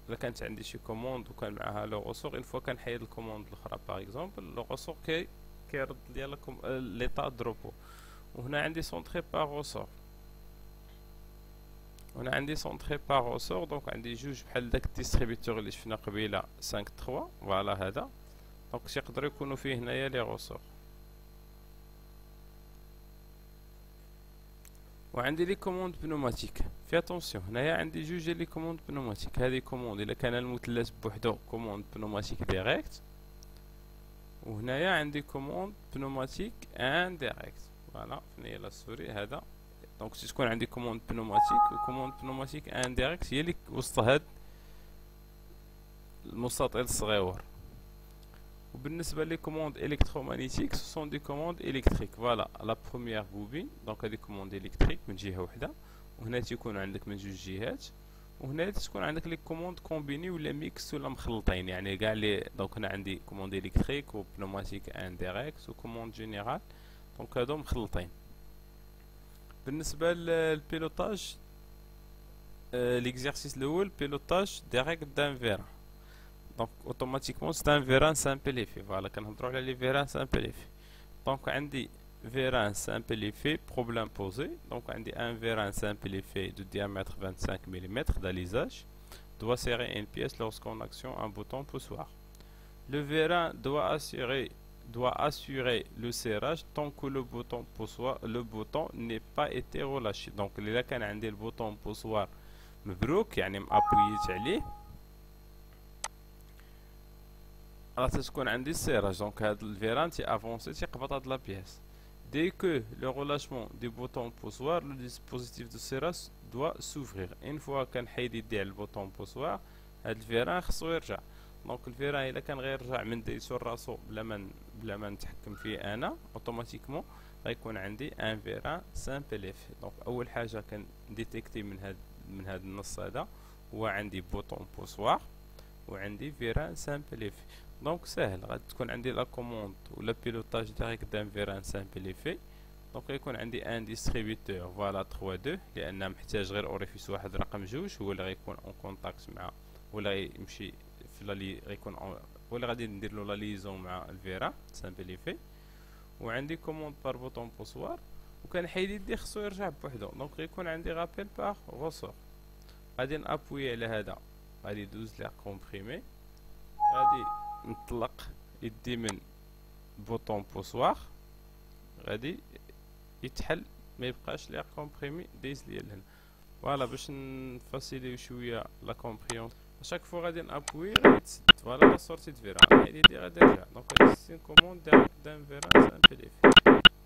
الا كانت عندي شي كوموند وكان معاها لو غوسور، اون فوا كنحيد الكوموند الاخرى باغ اكزومبل، لو غوسور كيرد ليا ليطا دروبو. وهنا عندي سونطري باغ غوسور، هنا عندي سونطري باغ غوسور. دونك عندي جوج بحال داك الديستريبيتور اللي شفنا قبيله 5 3 فوالا هذا. دونك يقدروا يكونوا فيه هنايا لي غوسور. وعندي لي كوموند بنوماتيك. في اتونسيون هنايا عندي جوج لي كوموند بنوماتيك. هذه كوموند الا كان المثلث بوحدو كوموند بنوماتيك ديريكت، وهنايا عندي كوموند بنوماتيك انديريكت. فوالا هنايا لا سوري هذا. دونك تكون عندي كوموند بنوماتيك وكوموند بنوماتيك انديريكت، هي اللي وسط هاد المستطيل الصغيور. وبالنسبه لي كوموند الكترومagnétique سون دي كوموند الكتريك. فوالا لا بروميير بوبين، دونك هذه كوموند الكتريك من جهه وحده، وهنا تيكون عندك من جوج جهات، وهنا تكون عندك لي كوموند كومبيني ولا ميكس ولا مخلطين، يعني كاع لي. دونك هنا عندي كوموند الكتريك وبنوماتيك انديريكت وكوموند جينيرال، دونك هادو مخلطين. بالنسبه للبيلوتاج، ليكزارسيس الاول بيلوتاج ديريكت دان فيران. دونك اوتوماتيكمون سي ان فيران سامبليفي. فوالا كنهضروا على لي فيران سامبليفي. دونك عندي فيران سامبليفي بروبليم بوزي. دونك عندي ان فيران سامبليفي دو diamètre 25 mm d'alisage doit serrer une pièce lorsqu'on actionne un bouton poussoir. Le vérin doit assurer le serrage tant que le bouton n'est pas été relâché. Donc الا كان عندي البوطون بوسوار مبروك يعني مابوييت عليه، راه تكون عندي السيراج. دونك هاد الفيران تي افونسي تيقبض هاد لا بياس. Dès que le relâchement du bouton poussoir, le dispositif de serrage doit s'ouvrir. Une fois كنحيد يدي على البوطون بوسوار، هاد الفيران خصو يرجع. دونك الفيران الا كان غير يرجع من ديتو راسو بلا ما نتحكم فيه انا، اوتوماتيكمون غيكون عندي ان فيران سامبليفي. دونك اول حاجه كنديتيكتي من هاد النص هذا هو عندي بوطون بوسوار وعندي فيران سامبليفي. دونك ساهل، غادي تكون عندي لا كوموند ولا بيلوتاج ديريكت دان فيران سامبليفي. دونك يكون عندي ان ديستريبيتور فوالا 3 2 لان محتاج غير اوريفيس واحد رقم جوج هو اللي غيكون اون كونتاكت مع، ولا غيمشي في لي غيكون ولا غادي ندير له لا ليزون مع الفيران سامبليفي. وعندي كوموند بار بوطون بوسوار، وكنحيد يدي خصو يرجع بوحدو. دونك غيكون عندي رابيل بار غوسور. غادي نابوي على هذا، غادي يدوز لير كومبريمي، غادي نطلق يدي من بوطون بوسوار، غادي يتحل ما يبقاش لير كومبريمي دايز ليا لهنا. فوالا باش نفاسيليو شويه لا كومبريون، اشاك فوا غادي نابوي غادي تسد. فوالا لا سورتي د فيران هادي غادي نرجع. دونك هادي سي كوموند ديريكت دان فيران سامبليفي.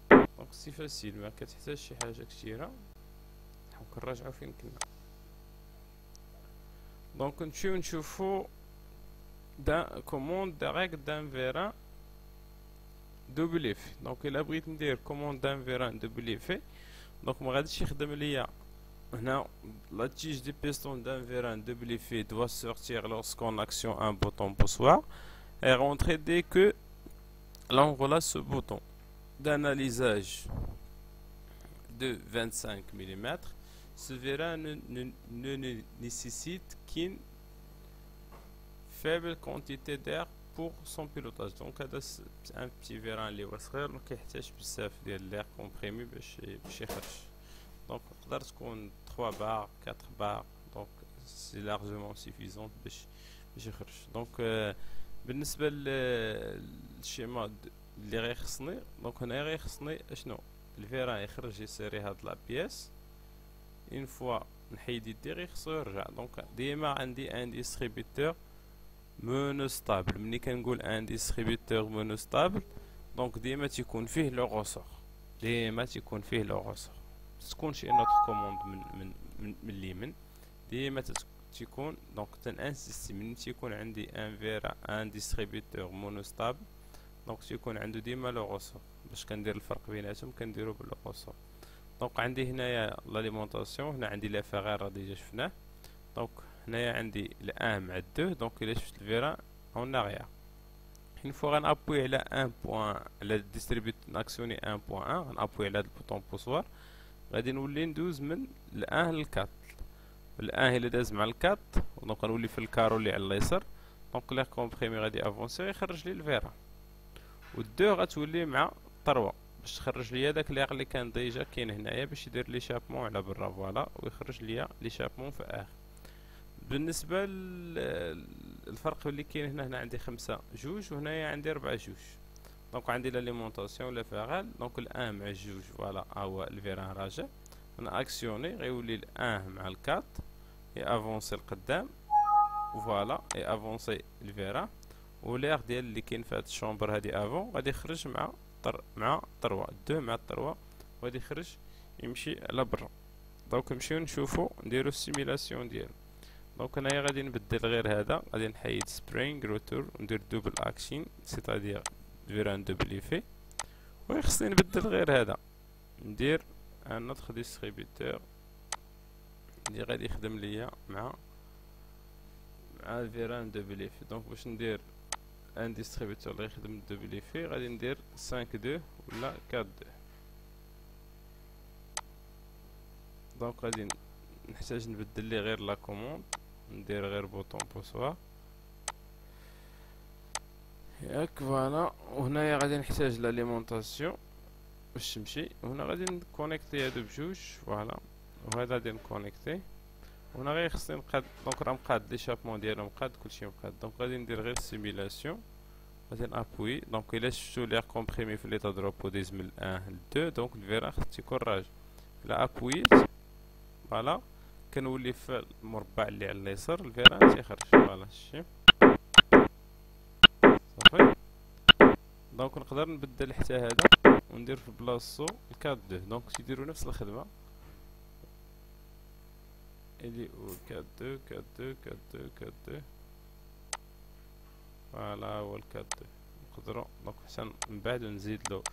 دونك سي فاسيل، ما كتحتاج شي حاجه كثيره. نرجعو فين كنا. دونك نمشيو نشوفو دا كوموند ديريكت دان فيران دوبليفي. دونك الا بغيت ندير كوموند دان فيران دوبليفي، دونك ما غاديش يخدم ليا هنا لا تيج دي بيستون دان فيران دوبليفي دوا سورتير لورسكون اكسيون ان بوطون بوسوار. est rentré dès que l'on relâche ce bouton d'analysage de 25 mm. Ce vérin ne nécessite qu'une faible quantité d'air pour son pilotage. Donc هذا un petit vérin اللي هو صغير ما كيحتاج بزاف ديال l'air comprimé باش يخرج. Donc تقدر تكون 3 بار 4 بار. Donc c'est largement suffisant باش يخرج. Donc بالنسبة للشيما اللي غيخصني، دونك هنا غيخصني اشنو؟ الفيران يخرج يسيري هاد لا بياس، اون فوا نحيد يدي غيخصو يرجع. دونك ديما عندي ان ديستريبيتور مونوستابل. ملي كنقول ان ديستريبيتور مونوستابل دونك ديما تيكون فيه لو غوسور، ديما تيكون فيه لو غوسور. تكون شي نوت كوموند من اليمين ديما تيكون. دونك تنانسيستي ملي تيكون عندي ان فيرا ان ديستريبيتور مونوستابل دونك تيكون عنده ديما لو غوسور. باش كندير الفرق بيناتهم كنديرو بلو غوسور. دونك عندي هنايا لاليمونطاسيون، هنا عندي لا فغار راه ديجا شفناه. دونك هنايا عندي الان مع الدو. دونك الا شفت الفيران اون اغيا اون فوا غنابوي على ان بوان على ديستريبيوت ناكسيوني ان بوان ان، غنابوي على هاد البوطون بوسوار غادي نولي ندوز من الان للكات. الان الا داز مع الكات دونك غنولي في الكارو اللي على اليسار. دونك ليغ كومبريمي غادي افونسي يخرج لي الفيران، والدو غتولي مع الطروة باش تخرج ليا داك ليغ اللي كان ديجا كاين هنايا باش يدير لي شابمون على برا فوالا ويخرج ليا لي شابمون في اخر. بالنسبة للفرق اللي كاين هنا عندي 5 جوج وهنايا عندي 4 جوج. دونك عندي لاليمونطاسيون لا فاغال. دونك الان مع الجوج فوالا هو الفيران راجع. انا اكسيوني غيولي الان مع الكات افونسي القدام فوالا افونسي الفيران، وليغ ديال اللي كاين في هاد الشومبر هادي افون غادي يخرج مع الطروة دو مع الطروة وغادي يخرج يمشي على برا. دونك نمشيو نشوفو نديرو السيميلاسيون ديالو. دونك هنايا غادي نبدل غير هذا، غادي نحيد سبرينغ روتور وندير دوبل اكشن سيتادير فيران دوبل ايفي، وخصني نبدل غير هذا ندير ان نوتخ ديستريبيتور اللي غادي يخدم ليا مع الفيران دوبل ايفي. دونك باش ندير ان ديستريبيتور اللي يخدم دوبل ايفي غادي ندير 5 2 ولا 4 2. دونك غادي نحتاج نبدل لي غير لا كوموند، ندير غير بوطون بوسوار ياك فوالا. وهنايا غادي نحتاج لاليمونطاسيون باش تمشي، وهنا غادي نكونيكتي هادو بجوج فوالا، وهذا غادي نكونيكتي. وهنا غير خصني نقاد. دونك راه مقاد لي شابمون ديالو مقاد كلشي مقاد. دونك غادي ندير غير سيميلاسيون غادي نابوي. دونك الا شفتو ليغ كومبريمي في ليطا دروبو ديز من الان للدو دونك الفيران خص تيكون راجع. الا ابويت فوالا كنولي في المربع اللي على اليسار الفيران تيخرج فوالا شتي صافي. دونك نقدر نبدل حتى هذا وندير في بلاصتو الكاد دو. دونك تيديروا نفس الخدمه اللي هو كاد دو كاد دو كاد دو كاد دو فوالا هو الكاد دو. نقدروا دونك حتى من بعد نزيد له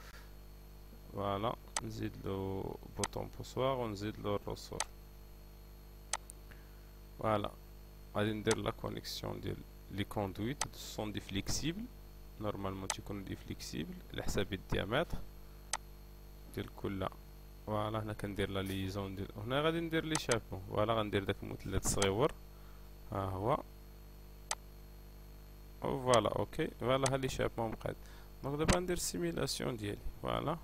فوالا نزيد له بوطون بوسوار ونزيد له الرسور فوالا. غادي ندير لا كونيكسيون ديال لي كوندويت سون دي فليكسيبل نورمالمون تيكونوا دي فليكسيبل على حساب الديامتر ديال كل فوالا. هنا كندير لا ليزون ديال هنا غادي ندير لي شابون فوالا. غندير داك المثلث الصغيور ها هو فوالا اوكي فوالا ها لي شابون مقاد. دونك دابا ندير سيميلاسيون ديالي فوالا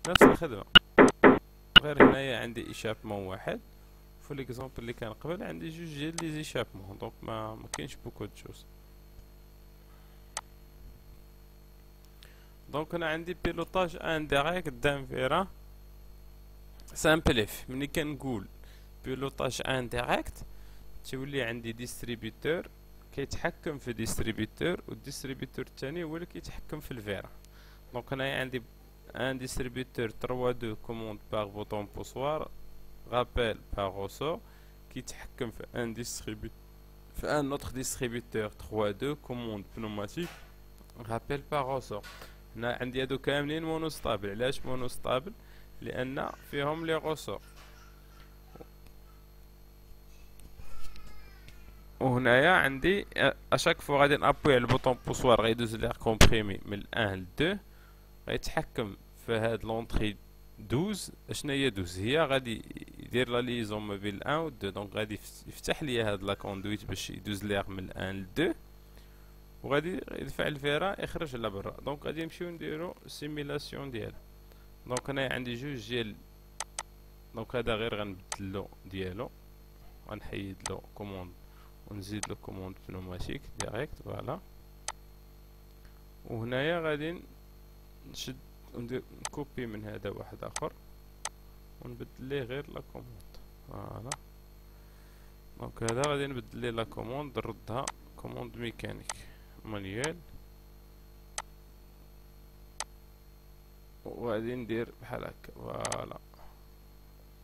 نفس الخدمه غير هنايا عندي ايشابمون واحد. في ليكزومبل اللي كان قبل عندي جوج ديال لي زيشابمون. دونك ما كاينش بوكو دو شوز. دونك انا عندي بيلوطاج انديريكت دان فيران سامبل اف. ملي كنقول بيلوطاج انديريكت تولي عندي ديستريبيتور كيتحكم في ديستريبيتور والديستريبيتور الثاني هو اللي كيتحكم في الفيران. دونك هنايا عندي ان ديستريبيتور 3 2 كوموند باغ بوطون بوسوار rappel par ressort كيتحكم في ان ديستريبيتور في ان autre distributeur 3 2 commande pneumatique rappel par ressort. هنا عندي هادو كاملين مونوستابل. علاش مونوستابل؟ لان فيهم لي غوسور وهنايا عندي اشاك فوا غادي نابوي على البوطون بوسوار غيدوز ليغ كومبريمي من 1 ل 2 غيتحكم في هاد لونطري 12. اشنا هي 12 هي غادي يدير لا ليزون ما بين 1 و 2 دونك غادي يفتح لي هاد لا كوندويت باش يدوز ليغ من 1 ل 2 وغادي يدفع الفيرا يخرج لبرا. دونك غادي نمشيو نديرو سيميلاسيون ديالها. دونك هنايا عندي جوج ديال دونك هذا غير غنبدلو ديالو غنحيد له كوموند ونزيد له كوموند بنوماتيك ديريكت فوالا. وهنايا غادي نشد وندير نكوبي من هذا واحد اخر ونبدل ليه غير لا كوموند فوالا. دونك هذا غادي نبدل ليه لا كوموند نردها كوموند ميكانيك مانيوال وغادي ندير بحال هكا فوالا.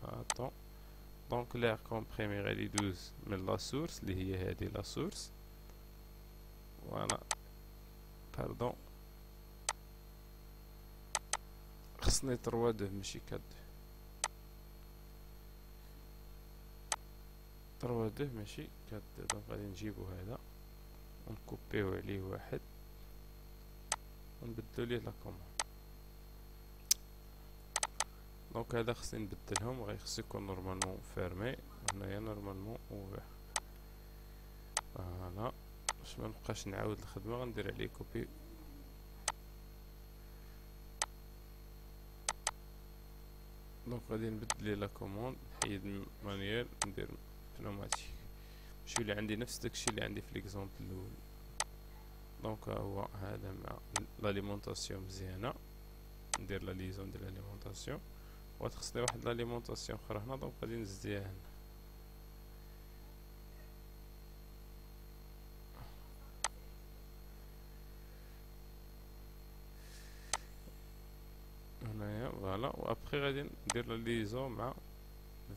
اتون دونك ليغ كومبريمي غادي يدوز من لا سورس اللي هي هذه لا سورس فوالا. باردون خصني 3 ماشي 4 ماشي 4. دونك غادي نجيبو هذا ونكوبيو عليه واحد ونبدلو ليه لا كوموند. دونك هذا خصني نبدلهم خصو يكون نورمالمون فيرمي هنايا نورمالمون اوفير فوالا باش منبقاش نعاود الخدمة غندير عليه كوبي. دونك غادي نبدل ليه لا كوموند نحيد مانيوال ندير بنوماتيك باش يولي عندي نفس داكشي اللي عندي في ليكزومبل الاول. دونك هو هذا مع لاليمونطاسيون مزيانة ندير لا ليزون ديال لاليمونطاسيون وتخصني واحد لاليمونطاسيون اخرى هنا. دونك غادي نزديها هنا هنايا فوالا. وابخي غادي ندير لا ليزون مع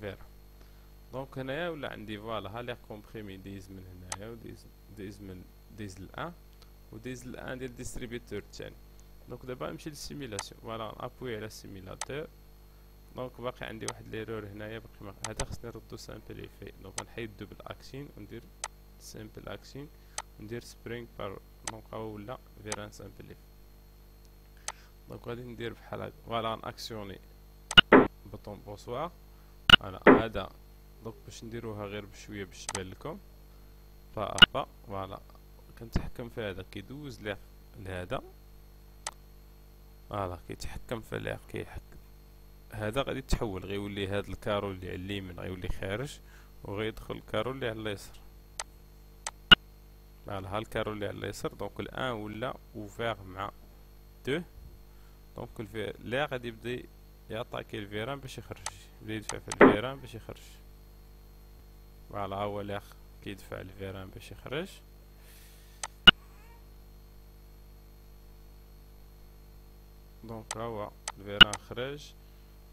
فيرا. دونك هنايا ولا عندي فوالا ها لي كومبريمي دايز من هنايا ودايز من دايز ل1 ودايز ل1 ديال الديستريبيوتور الثاني. دونك دابا نمشي للسيميلاسيون فوالا نابوي على السيميلاتور. دونك باقي عندي واحد ليرور هنايا باقي هذا خصني نردو سامبليفي. دونك نحيد دوبل اكسين وندير سامبل اكسين وندير سبرينغ بار. دونك هو ولا فيران سامبليفي. دونك غادي ندير بحال هكا فوالا ناكسيوني بوطون بوسوار فوالا هذا. دونك باش نديروها غير بشويه باش تبان لكم با با فوالا. كنتحكم في هذا كيدوز ليه لهذا فوالا كيتحكم في ليه كيحكم هذا غادي يتحول غيولي هذا الكارو اللي على اليمين غيولي خارج وغيدخل الكارو اللي على اليسار فوالا. ها الكارو اللي على اليسار دونك الان ولا اوفير مع 2. دونك لا غادي يبدا يعطاكي الفيران باش يخرج يبدا يدفع في الفيران باش يخرج فوالا. هو لا كيدفع الفيران باش يخرج دونك هو الفيران خرج.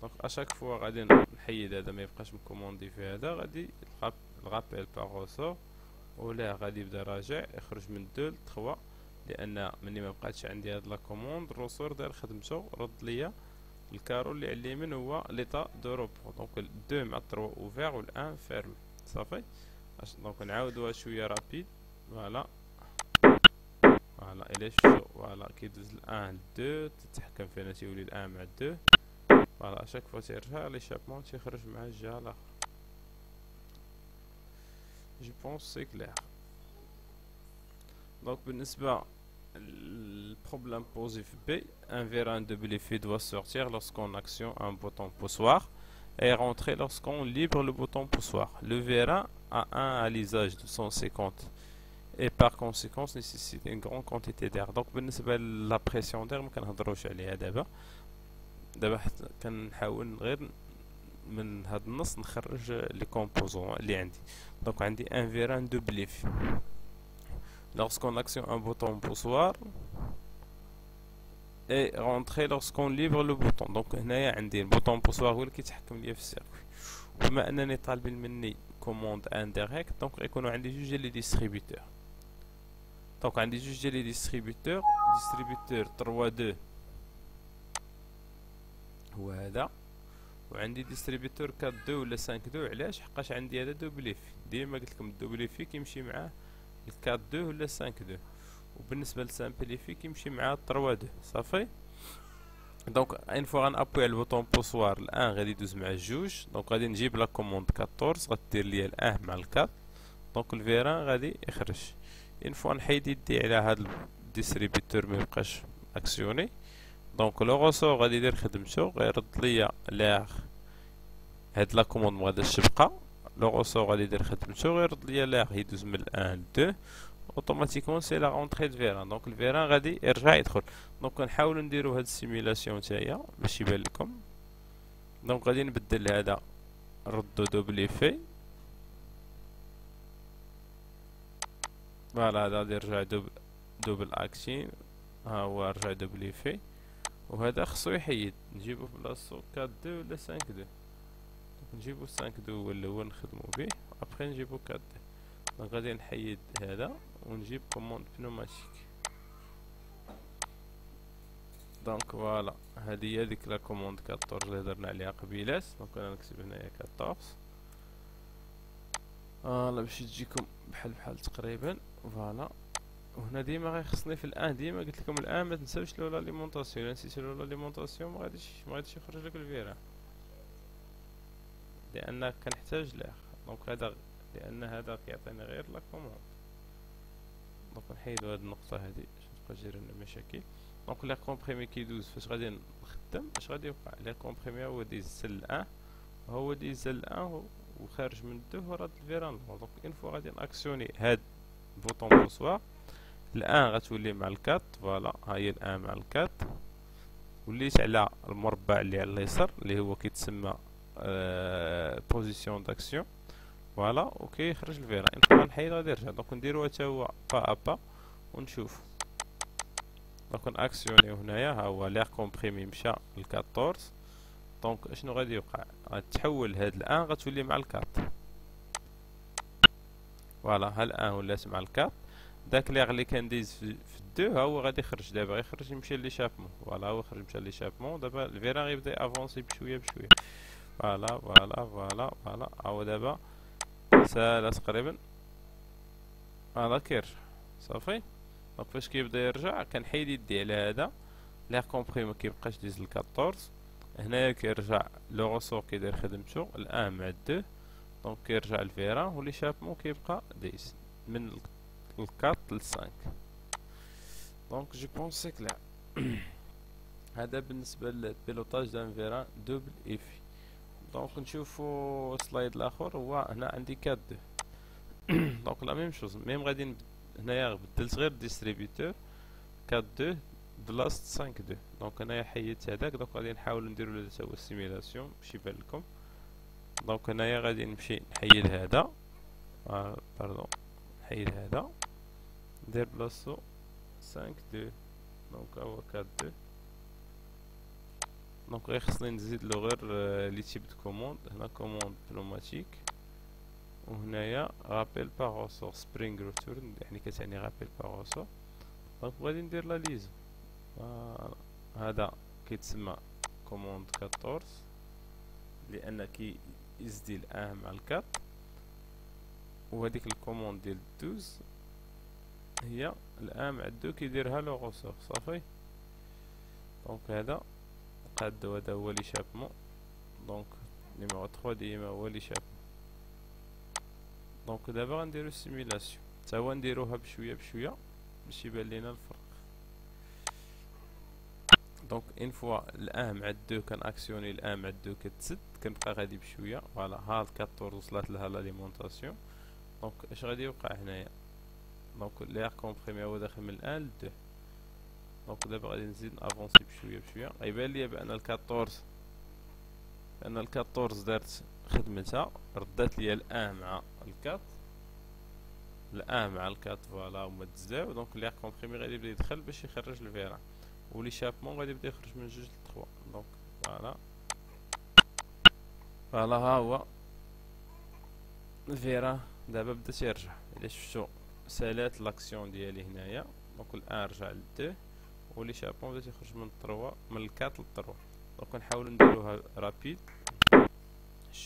دونك اشاك فوا غادي نحيد هذا ما يبقاش مكوموندي في هذا غادي الغابيل باغوسو ولا غادي يبدا راجع يخرج من 2 ل 3 لان ملي ما بقاتش عندي هاد لا كوموند الروسور دار خدمته رد ليا الكارو اللي على اليمين هو ليطا دو روبو. دونك 2 مع 3 اوفير و 1 فيرمي صافي. دونك نعاودوها شويه رابيد فوالا فوالا الى شفتو فوالا كيدوز ل 1 ل 2 تتحكم فينا تيولي ل 1 مع 2 فوالا. اشاك فوا تيرجع ليشابمون تيخرج مع الجهه الاخرى. جو بونس سي كلير. دونك بالنسبه le problème posé B, un vérin de Belifi doit sortir lorsqu'on actionne un bouton poussoir et rentrer lorsqu'on libre le bouton poussoir. Le vérin a un alisage de 150 et par conséquent nécessite une grande quantité d'air. Donc بالنسبة la pression d'air ما كنهضروش عليها دابا كنحاول غير من هاد النص نخرج لي كومبوزون اللي عندي. دونك عندي un vérin de Belifi. Lorsqu'on actionne un bouton poussoir et rentrer lorsqu'on libre le bouton. Donc هنايا عندي البوطون بوسوار هو اللي كيتحكم ليا في السيركوي. وبما انني طالبين مني كوموند انديريكت دونك غيكونوا عندي جوج ديال لي ديستريبيوتور. دونك عندي جوج ديال لي ديستريبيوتور 3 2 هو هذا وعندي ديستريبيتور 4 2 ولا 5 2. علاش؟ حقاش عندي هذا دوبليفي. ديما قلت لكم الدوبليفي كيمشي مع 4 2 ولا 5 2، وبالنسبه للسامبليفي كيمشي مع 3 2. صافي. دونك ان فوا غنابوي على البوطون بوسوار الان غادي يدوز مع الجوج. دونك غادي نجيب لا كوموند 14 غدير ليا الان مع الكات. دونك الفيران غادي يخرج. ان فوا نحيد يدي على هذا الديستريبيتور ما يبقاش اكسيوني. دونك لو غوسو غادي يدير خدمته، غيرد ليا لاغ هاد لا كوموند مغاداش تبقى. لو غوسو غادي يدير خدمته، غيرد ليا لاغ يدوز من الان ل 2. اوتوماتيكمون سي لا اونطري د فيران. دونك الفيران غادي يرجع يدخل. دونك نحاولو نديرو هاد السيميلاسيون نتايا باش يبان لكم. دونك غادي نبدل هذا نردو دوبليفي. فوالا هذا غادي يرجع دوبل اكشين. ها هو رجع دوبليفي. وهذا خصو يحيد، نجيبو في بلاصتو 4 2 ولا 5 2. نجيبو 5 2 هو الاول نخدمو به، ابخي نجيبو 4 2. دونك غادي نحيد هذا ونجيب كوموند بنوماتيك. دونك فوالا هادي هي ديك لا كوموند 14 اللي هضرنا عليها قبيلات. دونك انا نكتب هنايا 14 فوالا باش تجيكم بحال تقريبا. فوالا. وهنا ديما غيخصني في الان، ديما قلت لكم الان ما تنساوش لولا ليمونطاسيون. الا نسيتي لولا ليمونطاسيون ما غاديش يخرج لك الفيران، لان كنحتاج لاخ. دونك هذا لان هذا كيعطيني غير لا كوموند. دونك نحيدو هاد النقطه هادي باش متبقاش دير لنا مشاكل. دونك لا كومبريمي كيدوز فاش غادي نخدم اش غادي يوقع؟ لا كومبريمي هو ديز الان، هو ديز الان وخارج من 2 وراد الفيران. دونك اون فوا غادي ناكسيوني هاد البوطون بوسوار الان غتولي مع الكات. فوالا ها هي الان مع الكات. وليت على المربع اللي على اليسار اللي هو كيتسمى بوزيسيون داكسيون. فوالا وكيخرج الفيران. ان فوا نحيد غادي يرجع. دونك نديرو حتى هو با با ونشوف. دونك ناكسيونيو هنايا ها هو ليغ كومبريمي مشى ل 14. دونك اشنو غادي يوقع؟ غتحول هاد الان غتولي مع الكات. فوالا ها الان ولات مع الكات. داك ليغ اللي كان دايز في الدو ها هو غادي يخرج دابا، غيخرج يمشي ليشابمون. فوالا هو خرج مشى ليشابمون. دابا الفيران غيبدا افونسي بشويه بشويه. فوالا فوالا فوالا فوالا هو دابا سالا تقريبا. فوالا كيرجع. صافي. دونك فاش كيبدا يرجع كنحيد يدي على هذا ليغ كومبري ما كيبقاش ديز ل 14. هنايا كيرجع لو غوسور كيدير خدمتو الان مع 2. دونك كيرجع الفيران وليشابمون كيبقى دايز من 4 ل 5. دونك جو بونس سي كلير. هذا بالنسبه للبيلوتاج دان فيران دوبل ايفي. دونك نشوفو سلايد الاخر. هو هنا عندي 4 2. دونك لا ميم شوز ميم غادي هنايا بدلت غير ديستريبيتور 4 2 بلاصه 5 2. دونك هنايا حيدت هذاك. دونك غادي نحاولو نديرو له تا هو السيميلاسيون باش يبان لكم. دونك هنايا غادي نمشي نحيد هذا باردون نحيد هذا ندير بلاصتو 5 2. دونك هو 4 2. دونك غير خصني نزيد له غير لي تيب دو كوموند. هنا كوموند بنوماتيك وهنايا رابيل باغ روسور سبرينغ ريتورن يعني كتعني رابيل باغ روسور. دونك غادي ندير لا ليزو. هذا كيتسمى كوموند 14 لان كيزدي الان مع الكات. وهذيك الكوموند ديال 12 هي الان مع 2 كيديرها لو غوسور. صافي. دونك هذا قادو هذا هو ليشابمون. دونك نيميرو 3 ديما هو ليشابمون. دونك دابا غنديرو السيميلاسيون تا هو نديروها بشويه بشويه باش يبان لينا الفرق. دونك ان فوا الان مع 2 كان اكسيوني الان مع 2 كتسد كنبقى غادي بشويه. فوالا ها 14 وصلت لها لاليمونطاسيون. دونك اش غادي يوقع هنايا؟ دونك ليغ كومبريمي هو داخل من الان ل 2. دونك دابا غادي نزيد افونسي بشويه بشويه. غيبان ليا بان ال 14 دارت خدمتها ردات ليا الان مع الكات. الان مع الكات فوالا هما تزاو. دونك ليغ كومبريمي غادي يبدا يدخل باش يخرج الفيران وليشابمون غادي يبدا يخرج من 2 ل 3. دونك فوالا ها هو الفيران دابا بدا تيرجع. الا شفتو سالات لاكسيون ديالي هنايا. دونك الان رجع ل 2 وليشابمون بدا تيخرج من 3 من 4 ل 3. دونك نحاولو نديروها رابيد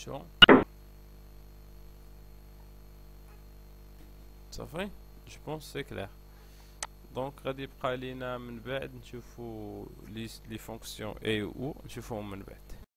attention. صافي جو بونس سي كلير. دونك غادي يبقى لينا من بعد نشوفو لي فونكسيون اي و او نشوفوهم من بعد.